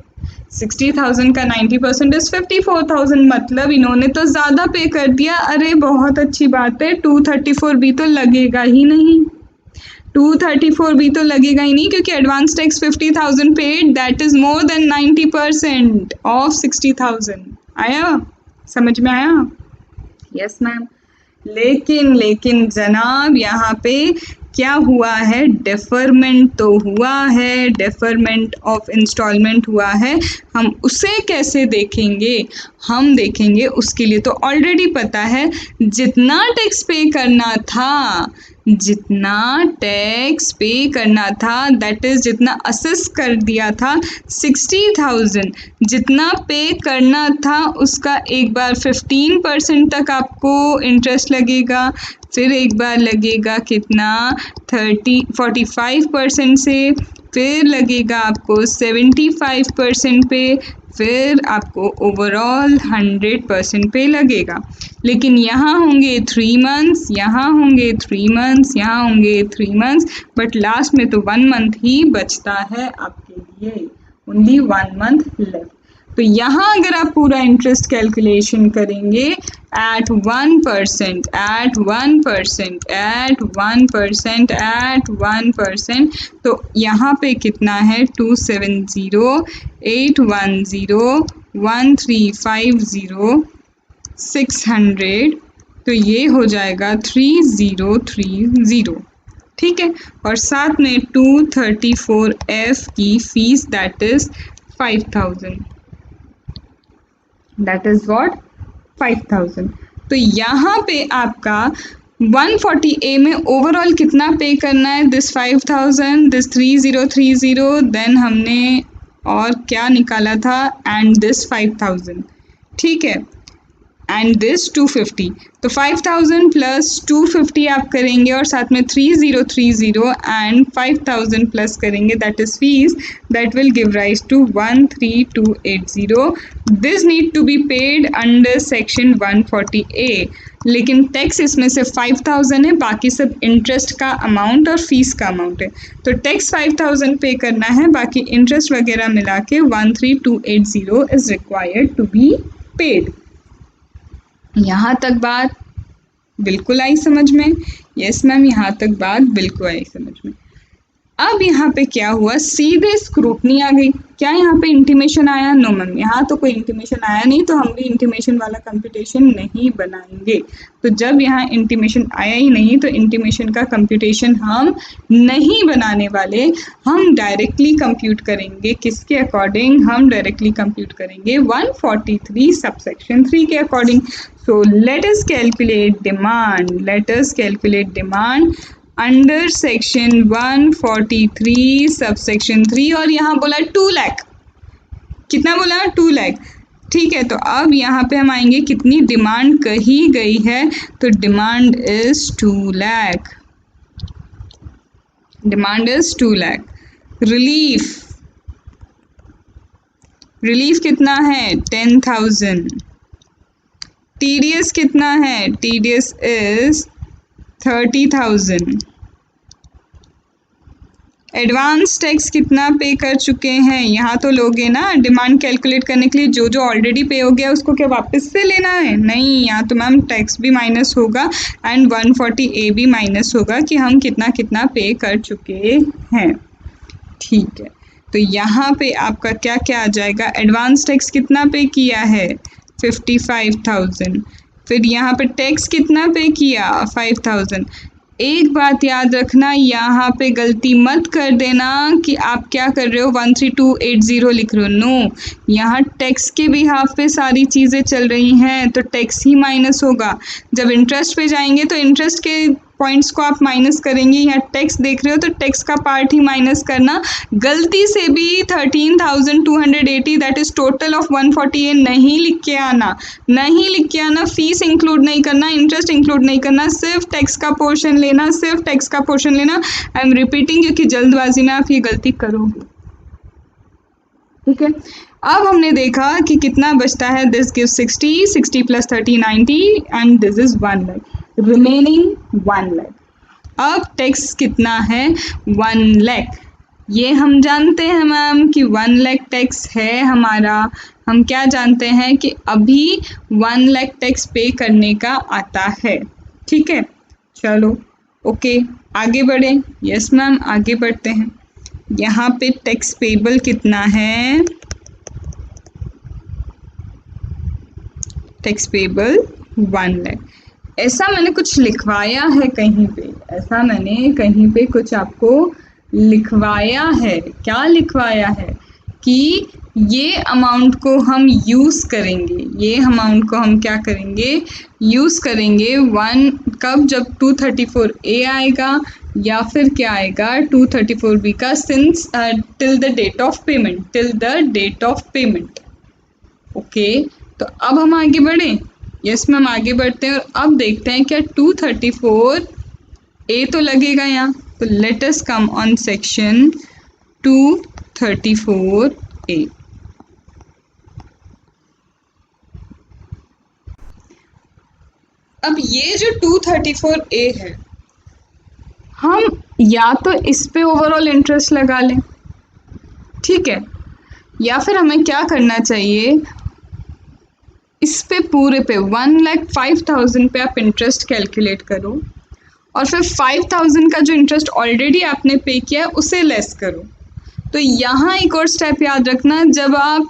S1: 60,000 का 90% इज 54,000. मतलब इन्होंने तो ज़्यादा पे कर दिया. अरे बहुत अच्छी बात है. 234B तो लगेगा ही नहीं. 234B तो लगेगा ही नहीं क्योंकि advance tax 50,000 paid that is more than 90% of 60,000. आया समझ में? आया? Yes ma'am. लेकिन जनाब यहाँ पे क्या हुआ है? डेफरमेंट तो हुआ है, डेफरमेंट ऑफ इंस्टॉलमेंट हुआ है. हम उसे कैसे देखेंगे? हम देखेंगे उसके लिए तो ऑलरेडी पता है जितना टैक्स पे करना था जितना टैक्स पे करना था, दैट इज जितना असेस कर दिया था 60,000, जितना पे करना था उसका एक बार 15% तक आपको इंटरेस्ट लगेगा, फिर एक बार लगेगा कितना 45% से, फिर लगेगा आपको 75% पे, फिर आपको ओवरऑल 100% पे लगेगा। लेकिन यहाँ होंगे 3 मंथ्स, यहाँ होंगे 3 मंथ्स, यहाँ होंगे 3 मंथ्स, बट लास्ट में तो 1 मंथ ही बचता है आपके लिए, ओनली 1 मंथ लेफ्ट। तो यहाँ अगर आप पूरा इंटरेस्ट कैलकुलेशन करेंगे एट 1%, एट 1%, एट 1%, एट 1%, तो यहाँ पे कितना है 270, 810, 1350, 600, तो ये हो जाएगा 3030, ठीक है। और साथ में 234F की fees that is 5000, that is what 5000। तो यहाँ पे आपका 140A में ओवरऑल कितना पे करना है, दिस 5000, दिस 3030, देन हमने और क्या निकाला था एंड दिस 5000, ठीक है, एंड दिस 250। तो 5000 प्लस 250 आप करेंगे और साथ में 3030 एंड 5000 प्लस करेंगे, that is fees, that will give rise to 13280। This need to be paid under section 140A। लेकिन टैक्स इसमें से 5000 है, बाकी सब इंटरेस्ट का अमाउंट और फीस का अमाउंट है। तो टैक्स 5000 पे करना है, बाकी इंटरेस्ट वगैरह मिला के 13280 is required to be paid. यहाँ तक बात बिल्कुल आई समझ में? यस मैम, यहाँ तक बात बिल्कुल आई समझ में। अब यहाँ पे क्या हुआ, सीधे स्क्रूटनी आ गई। क्या यहाँ पे इंटीमेशन आया? नो मैम, यहाँ तो कोई इंटीमेशन आया नहीं, तो हम भी इंटीमेशन वाला कंप्यूटेशन नहीं बनाएंगे। तो जब यहाँ इंटीमेशन आया ही नहीं तो इंटीमेशन का कंप्यूटेशन हम नहीं बनाने वाले, हम डायरेक्टली कंप्यूट करेंगे। किसके अकॉर्डिंग? हम डायरेक्टली कंप्यूट करेंगे 143 सबसेक्शन 3 के अकॉर्डिंग। सो let us calculate demand, let us calculate demand under section 143 subsection 3, और यहाँ बोला 2 लाख। कितना बोला? 2 लाख, ठीक है। तो अब यहाँ पे हम आएंगे, कितनी डिमांड कही गई है, तो demand is 2 lakh, demand is 2 lakh. Relief, relief कितना है? 10,000। टीडीएस कितना है? TDS is 30,000। एडवांस टैक्स कितना पे कर चुके हैं? यहाँ तो लोगे ना डिमांड कैलकुलेट करने के लिए, जो जो ऑलरेडी पे हो गया उसको क्या वापस से लेना है? नहीं, यहाँ तो मैम टैक्स भी माइनस होगा एंड 140A भी माइनस होगा कि हम कितना कितना पे कर चुके हैं, ठीक है। तो यहाँ पे आपका क्या क्या आ जाएगा? एडवांस टैक्स कितना पे किया है? 55,000। फिर यहाँ पे टैक्स कितना पे किया? 5,000। एक बात याद रखना, यहाँ पे गलती मत कर देना कि आप क्या कर रहे हो 13280 लिख रहे हो। नो, यहाँ टैक्स के भी हाफ पे सारी चीज़ें चल रही हैं, तो टैक्स ही माइनस होगा। जब इंटरेस्ट पे जाएंगे तो इंटरेस्ट के पॉइंट्स को आप माइनस करेंगे। यहाँ टैक्स देख रहे हो तो टैक्स का पार्ट ही माइनस करना। गलती से भी 13,280 that is total of 140A नहीं लिख के आना, नहीं लिख के आना। फीस इंक्लूड नहीं करना, इंटरेस्ट इंक्लूड नहीं करना, सिर्फ टैक्स का पोर्शन लेना, सिर्फ टैक्स का पोर्शन लेना। आई एम रिपीटिंग क्योंकि जल्दबाजी में आप ये गलती करोगे, ठीक है। अब हमने देखा कि कितना बचता है, this give 60, 60 plus 30 90 and this is 1 lakh, remaining 1 lakh. अब टैक्स कितना है? 1 लाख। ये हम जानते हैं मैम कि 1 लाख टैक्स है हमारा। हम क्या जानते हैं कि अभी 1 लाख टैक्स पे करने का आता है, ठीक है। चलो ओके, आगे बढ़े। यस मैम, आगे बढ़ते हैं। यहाँ पे टैक्स पेबल कितना है? Tax payable 1 lakh. ऐसा मैंने कुछ लिखवाया है कहीं पे, ऐसा मैंने कहीं पे कुछ आपको लिखवाया है। क्या लिखवाया है? कि ये अमाउंट को हम यूज़ करेंगे, ये अमाउंट को हम क्या करेंगे, यूज़ करेंगे कब, जब 234A आएगा या फिर क्या आएगा 234B का, since till the date of payment, till the date of payment. Okay, तो अब हम आगे बढ़ें। यस मैम, आगे बढ़ते हैं और अब देखते हैं क्या 234A तो लगेगा यहाँ, तो late us come on section 234A। अब ये जो 234A है, हम या तो इस पे ओवरऑल इंटरेस्ट लगा लें, ठीक है, या फिर हमें क्या करना चाहिए, इस पे पूरे पे 1,05,000 पे आप इंटरेस्ट कैलकुलेट करो और फिर 5,000 का जो इंटरेस्ट ऑलरेडी आपने पे किया है उसे लेस करो। तो यहाँ एक और स्टेप याद रखना, जब आप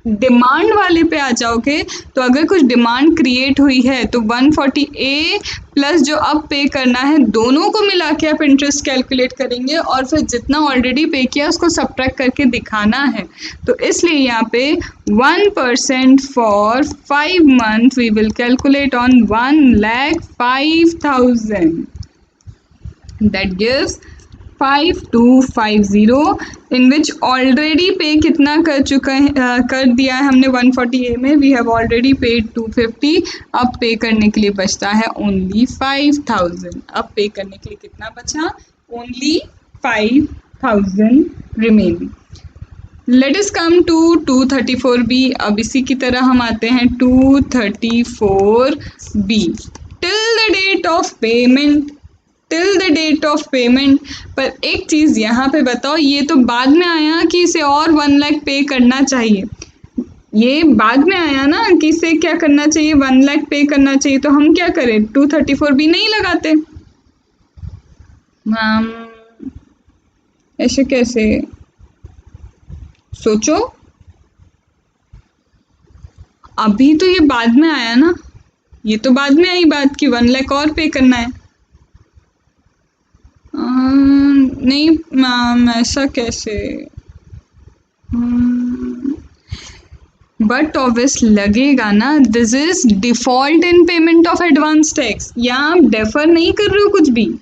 S1: डिमांड वाले पे आ जाओगे तो अगर कुछ डिमांड क्रिएट हुई है तो 140A प्लस जो अब पे करना है दोनों को मिला के आप इंटरेस्ट कैलकुलेट करेंगे और फिर जितना ऑलरेडी पे किया उसको सब्ट्रैक्ट करके दिखाना है। तो इसलिए यहाँ पे 1% for 5 month we will calculate on 1,05,000, that gives 5250, in which already pay कितना कर चुका है, कर दिया है हमने 140A में, वी हैव ऑलरेडी पेड 250, अब पे करने के लिए बचता है ओनली 5000। अब पे करने के लिए कितना बचा, only 5000 remaining. Let us come to 234B। अब इसी की तरह हम आते हैं 234B, till the date of payment, till the date of payment. पर एक चीज़ यहाँ पे बताओ, ये तो बाद में आया कि इसे और 1 लाख पे करना चाहिए, ये बाद में आया ना कि इसे क्या करना चाहिए, 1 लाख पे करना चाहिए, तो हम क्या करें 234B नहीं लगाते। मैम ऐसे कैसे, सोचो, अभी तो ये बाद में आया ना, ये तो बाद में आई बात कि 1 लाख और पे करना है। नहीं मैम ऐसा कैसे, बट ऑब्वियस लगेगा ना, this is default in payment of advance tax. यहाँ आप डेफर नहीं कर रहे हो कुछ भी,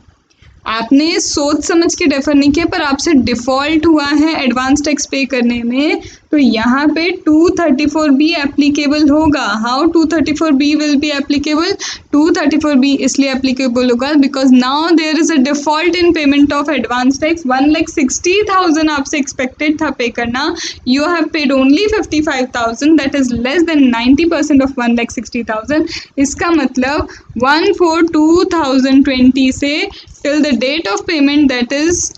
S1: आपने सोच समझ के डेफर नहीं किया, पर आपसे डिफ़ॉल्ट हुआ है एडवांस टैक्स पे करने में, तो यहाँ पे 234B एप्लीकेबल होगा। How 234B will be applicable, 234B इसलिए एप्लीकेबल होगा because now there is a default in payment of advance tax. 1,60,000 आपसे एक्सपेक्टेड था पे करना, you have paid only 55,000, that is less than 90% of 1,60,000। इसका मतलब 1/4/2020 से till the date of payment, that is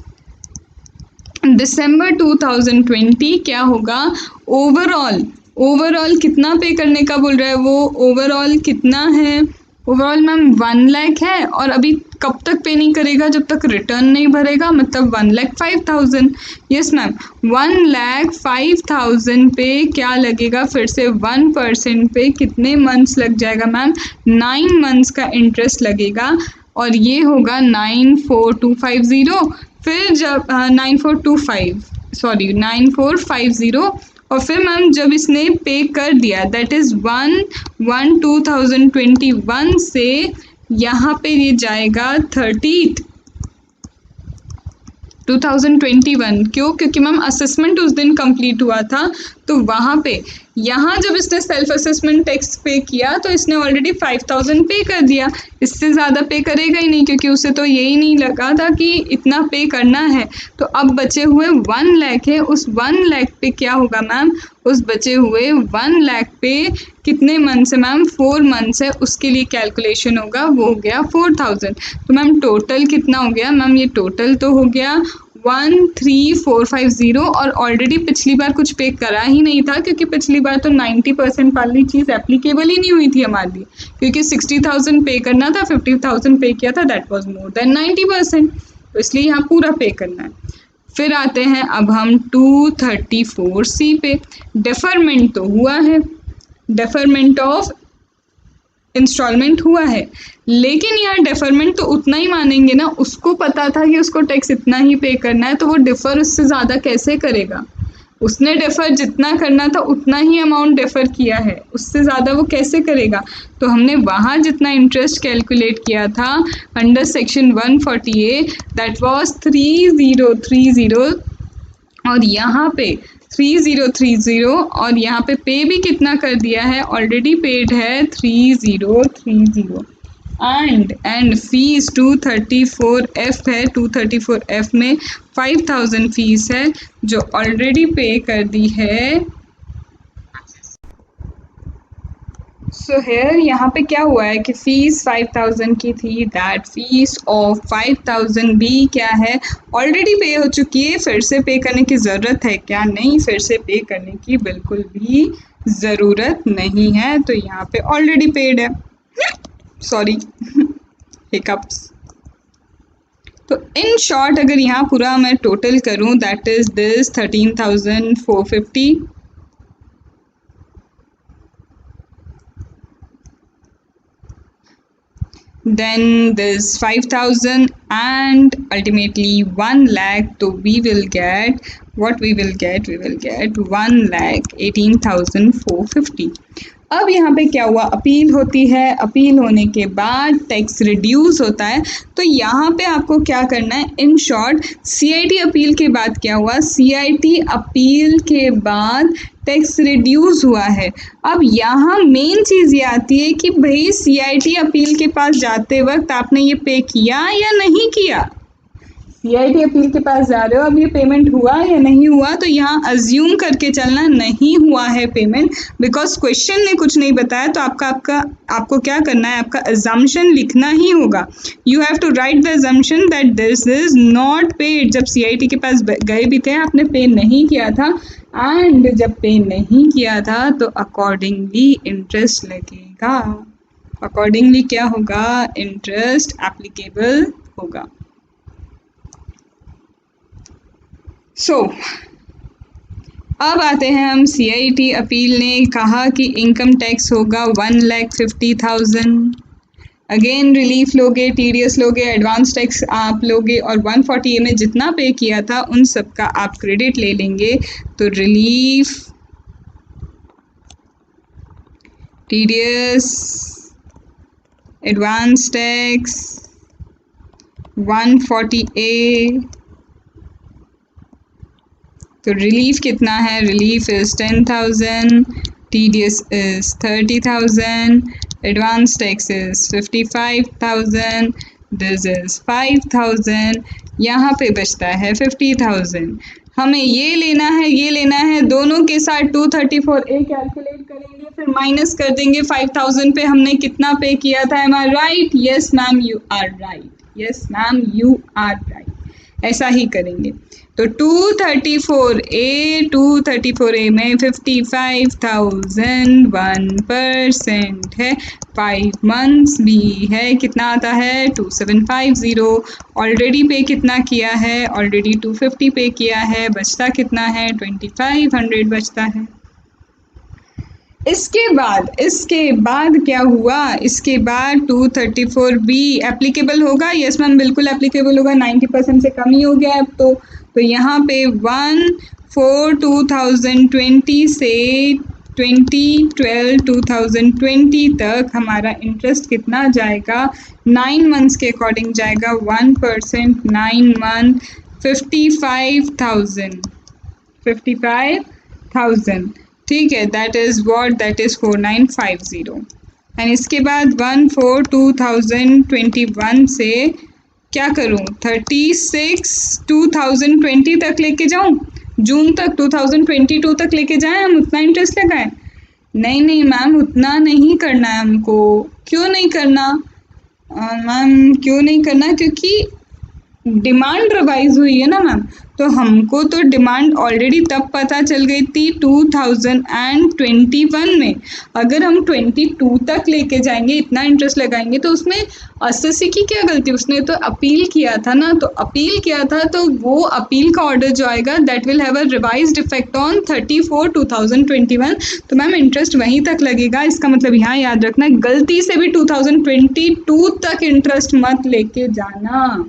S1: December 2020, क्या होगा, overall कितना पे करने का बोल रहा है वो, ओवरऑल कितना है, ओवरऑल मैम 1 लाख है, और अभी कब तक पे नहीं करेगा, जब तक रिटर्न नहीं भरेगा, मतलब 1,05,000। यस मैम, 1,05,000 पे क्या लगेगा, फिर से 1% पे कितने मंथ्स लग जाएगा मैम, 9 मंथ्स का इंटरेस्ट लगेगा, और ये होगा 94,250, फिर जब 9450, और फिर मैम जब इसने पे कर दिया, दैट इज़ 1/1/2021 से यहाँ पे ये जाएगा 30th 2021। क्यों, क्योंकि मैम असेसमेंट उस दिन कंप्लीट हुआ था, तो वहाँ पे यहाँ जब इसने सेल्फ असेसमेंट टैक्स पे किया तो इसने ऑलरेडी 5,000 पे कर दिया, इससे ज़्यादा पे करेगा ही नहीं, क्योंकि उसे तो यही नहीं लगा था कि इतना पे करना है। तो अब बचे हुए 1 लाख है, उस 1 लाख पे क्या होगा मैम, उस बचे हुए 1 लाख पे कितने मंथ्स है मैम, 4 मंथ्स है, उसके लिए कैलकुलेशन होगा, वो हो गया 4,000। तो मैम टोटल कितना हो गया, मैम ये टोटल तो हो गया 13,450, और ऑलरेडी पिछली बार कुछ पे करा ही नहीं था, क्योंकि पिछली बार तो 90% वाली चीज़ एप्लीकेबल ही नहीं हुई थी हमारे लिए, क्योंकि 60,000 पे करना था, 50,000 पे किया था, दैट वाज मोर देन 90%, तो इसलिए यहाँ पूरा पे करना है। फिर आते हैं अब हम 234C पे, डेफरमेंट तो हुआ है, डेफरमेंट ऑफ इंस्टॉलमेंट हुआ है, लेकिन यार डेफरमेंट तो उतना ही मानेंगे ना, उसको पता था कि उसको टैक्स इतना ही पे करना है, तो वो डिफ़र उससे ज़्यादा कैसे करेगा, उसने डेफर जितना करना था उतना ही अमाउंट डेफर किया है, उससे ज़्यादा वो कैसे करेगा। तो हमने वहाँ जितना इंटरेस्ट कैलकुलेट किया था under section 140A that was 3030 और यहाँ पे 3030 और यहाँ पे भी कितना कर दिया है, ऑलरेडी पेड है 3030 एंड फीस 234F है। 234F में 5000 फीस है जो ऑलरेडी पे कर दी है। सो हेयर यहाँ पे क्या हुआ है कि फीस 5000 की थी, दैट फीस ऑफ 5000 भी क्या है, ऑलरेडी पे हो चुकी है। फिर से पे करने की ज़रूरत है क्या? नहीं, फिर से पे करने की बिल्कुल भी ज़रूरत नहीं है। तो यहाँ पे ऑलरेडी पेड है। Sorry hiccups. तो इन शॉर्ट अगर यहाँ पूरा मैं टोटल करूँ that is this 13,450, then this 5,000 and ultimately 1 lakh. So we will get what we will get 1,18,450. अब यहाँ पे क्या हुआ, अपील होती है, अपील होने के बाद टैक्स रिड्यूस होता है। तो यहाँ पे आपको क्या करना है, इन शॉर्ट CIT अपील के बाद क्या हुआ, CIT अपील के बाद टैक्स रिड्यूस हुआ है। अब यहाँ मेन चीज़ ये आती है कि भाई CIT अपील के पास जाते वक्त आपने ये पे किया या नहीं किया। CIT अपील के पास जा रहे हो, अब ये पेमेंट हुआ या नहीं हुआ, तो यहाँ अज्यूम करके चलना नहीं हुआ है पेमेंट, बिकॉज क्वेश्चन ने कुछ नहीं बताया। तो आपको क्या करना है, आपका अजम्पशन लिखना ही होगा। You have to write the assumption that this is not paid. जब CIT के पास गए भी थे आपने पे नहीं किया था, एंड जब पे नहीं किया था तो अकॉर्डिंगली इंटरेस्ट लगेगा। अकॉर्डिंगली क्या होगा, इंटरेस्ट एप्लीकेबल होगा। सो अब आते हैं हम, CIT अपील ने कहा कि इनकम टैक्स होगा 1,50,000। अगेन रिलीफ लोगे, TDS लोगे, एडवांस टैक्स आप लोगे और 140A में जितना पे किया था उन सब का आप क्रेडिट ले लेंगे। तो relief, TDS, advance tax, 140A। तो रिलीफ कितना है, relief is 10,000, TDS is 30,000, advance tax is 55,000, this is 5,000, यहाँ पे बचता है 50,000। हमें ये लेना है, ये लेना है, दोनों के साथ 234A कैलकुलेट करेंगे, फिर माइनस कर देंगे 5,000 पे हमने कितना पे किया था। Am I right? Yes ma'am you are right, yes ma'am you are right, ऐसा ही करेंगे। तो 234A में 55,000 1% है, 5 मंथ्स भी है, कितना आता है 2750। ऑलरेडी पे कितना किया है, ऑलरेडी 250 पे किया है, बचता कितना है 2500 बचता है। इसके बाद क्या हुआ, इसके बाद 234B एप्लीकेबल होगा। यस मैम बिल्कुल एप्लीकेबल होगा, 90% से कम ही हो गया अब तो यहाँ पे 1/4/2020 से 2012-2020 तक हमारा इंटरेस्ट कितना जाएगा, 9 मंथ्स के अकॉर्डिंग जाएगा 1%, 9 मंथ 55,000, ठीक है, दैट इज़ 4950। एंड इसके बाद 1/4/2021 से क्या करूं, 36/2020 तक लेके जाऊं, जून तक 2022 तक लेके जाएं, हम उतना इंटरेस्ट लगाएं। नहीं मैम उतना नहीं करना है हमको। क्यों नहीं करना मैम, क्यों नहीं करना, क्योंकि डिमांड रिवाइज हुई है ना मैम। तो हमको तो डिमांड ऑलरेडी तब पता चल गई थी 2021 में। अगर हम 22 तक लेके जाएंगे, इतना इंटरेस्ट लगाएंगे, तो उसमें एसएससी की क्या गलती, उसने तो अपील किया था ना, तो अपील किया था तो वो अपील का ऑर्डर जो आएगा that will have a revised effect on 34/2021। तो मैम इंटरेस्ट वहीं तक लगेगा। इसका मतलब यहाँ याद रखना, गलती से भी 2022 तक इंटरेस्ट मत लेके जाना।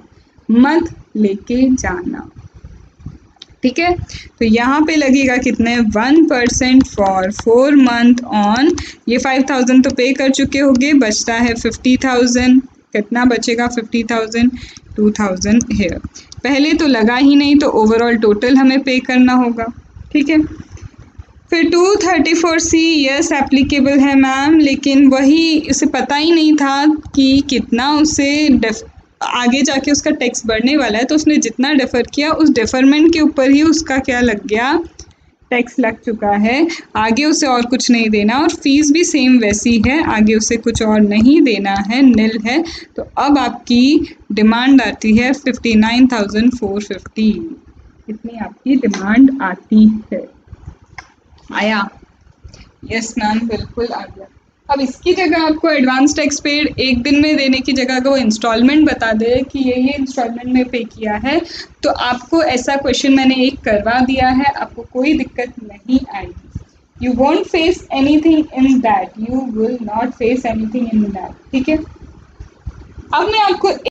S1: ठीक है। तो यहाँ पे लगेगा कितने 1% फॉर 4 मंथ ऑन, ये 5000 तो पे कर चुके होंगे, बचता है 50,000। कितना बचेगा 50,000, 2000 हेयर। पहले तो लगा ही नहीं तो ओवरऑल टोटल हमें पे करना होगा, ठीक है। फिर 234C यस एप्लीकेबल है मैम, लेकिन वही उसे पता ही नहीं था कि कितना उसे आगे जाके उसका टैक्स बढ़ने वाला है, तो उसने जितना डेफर किया उस डेफरमेंट के ऊपर ही उसका क्या लग गया, टैक्स लग चुका है। आगे उसे और कुछ नहीं देना और फीस भी सेम वैसी है, आगे उसे कुछ और नहीं देना है, निल है। तो अब आपकी डिमांड आती है 59,450, इतनी आपकी डिमांड आती है। आया? यस मैम, बिल्कुल आ गया। अब इसकी जगह आपको एडवांस टैक्स पेड एक दिन में देने की जगह अगर वो इंस्टॉलमेंट बता दे कि ये इंस्टॉलमेंट में पे किया है, तो आपको ऐसा क्वेश्चन मैंने एक करवा दिया है, आपको कोई दिक्कत नहीं आएगी। You won't face anything in that, you will not face anything in that, ठीक है। अब मैं आपको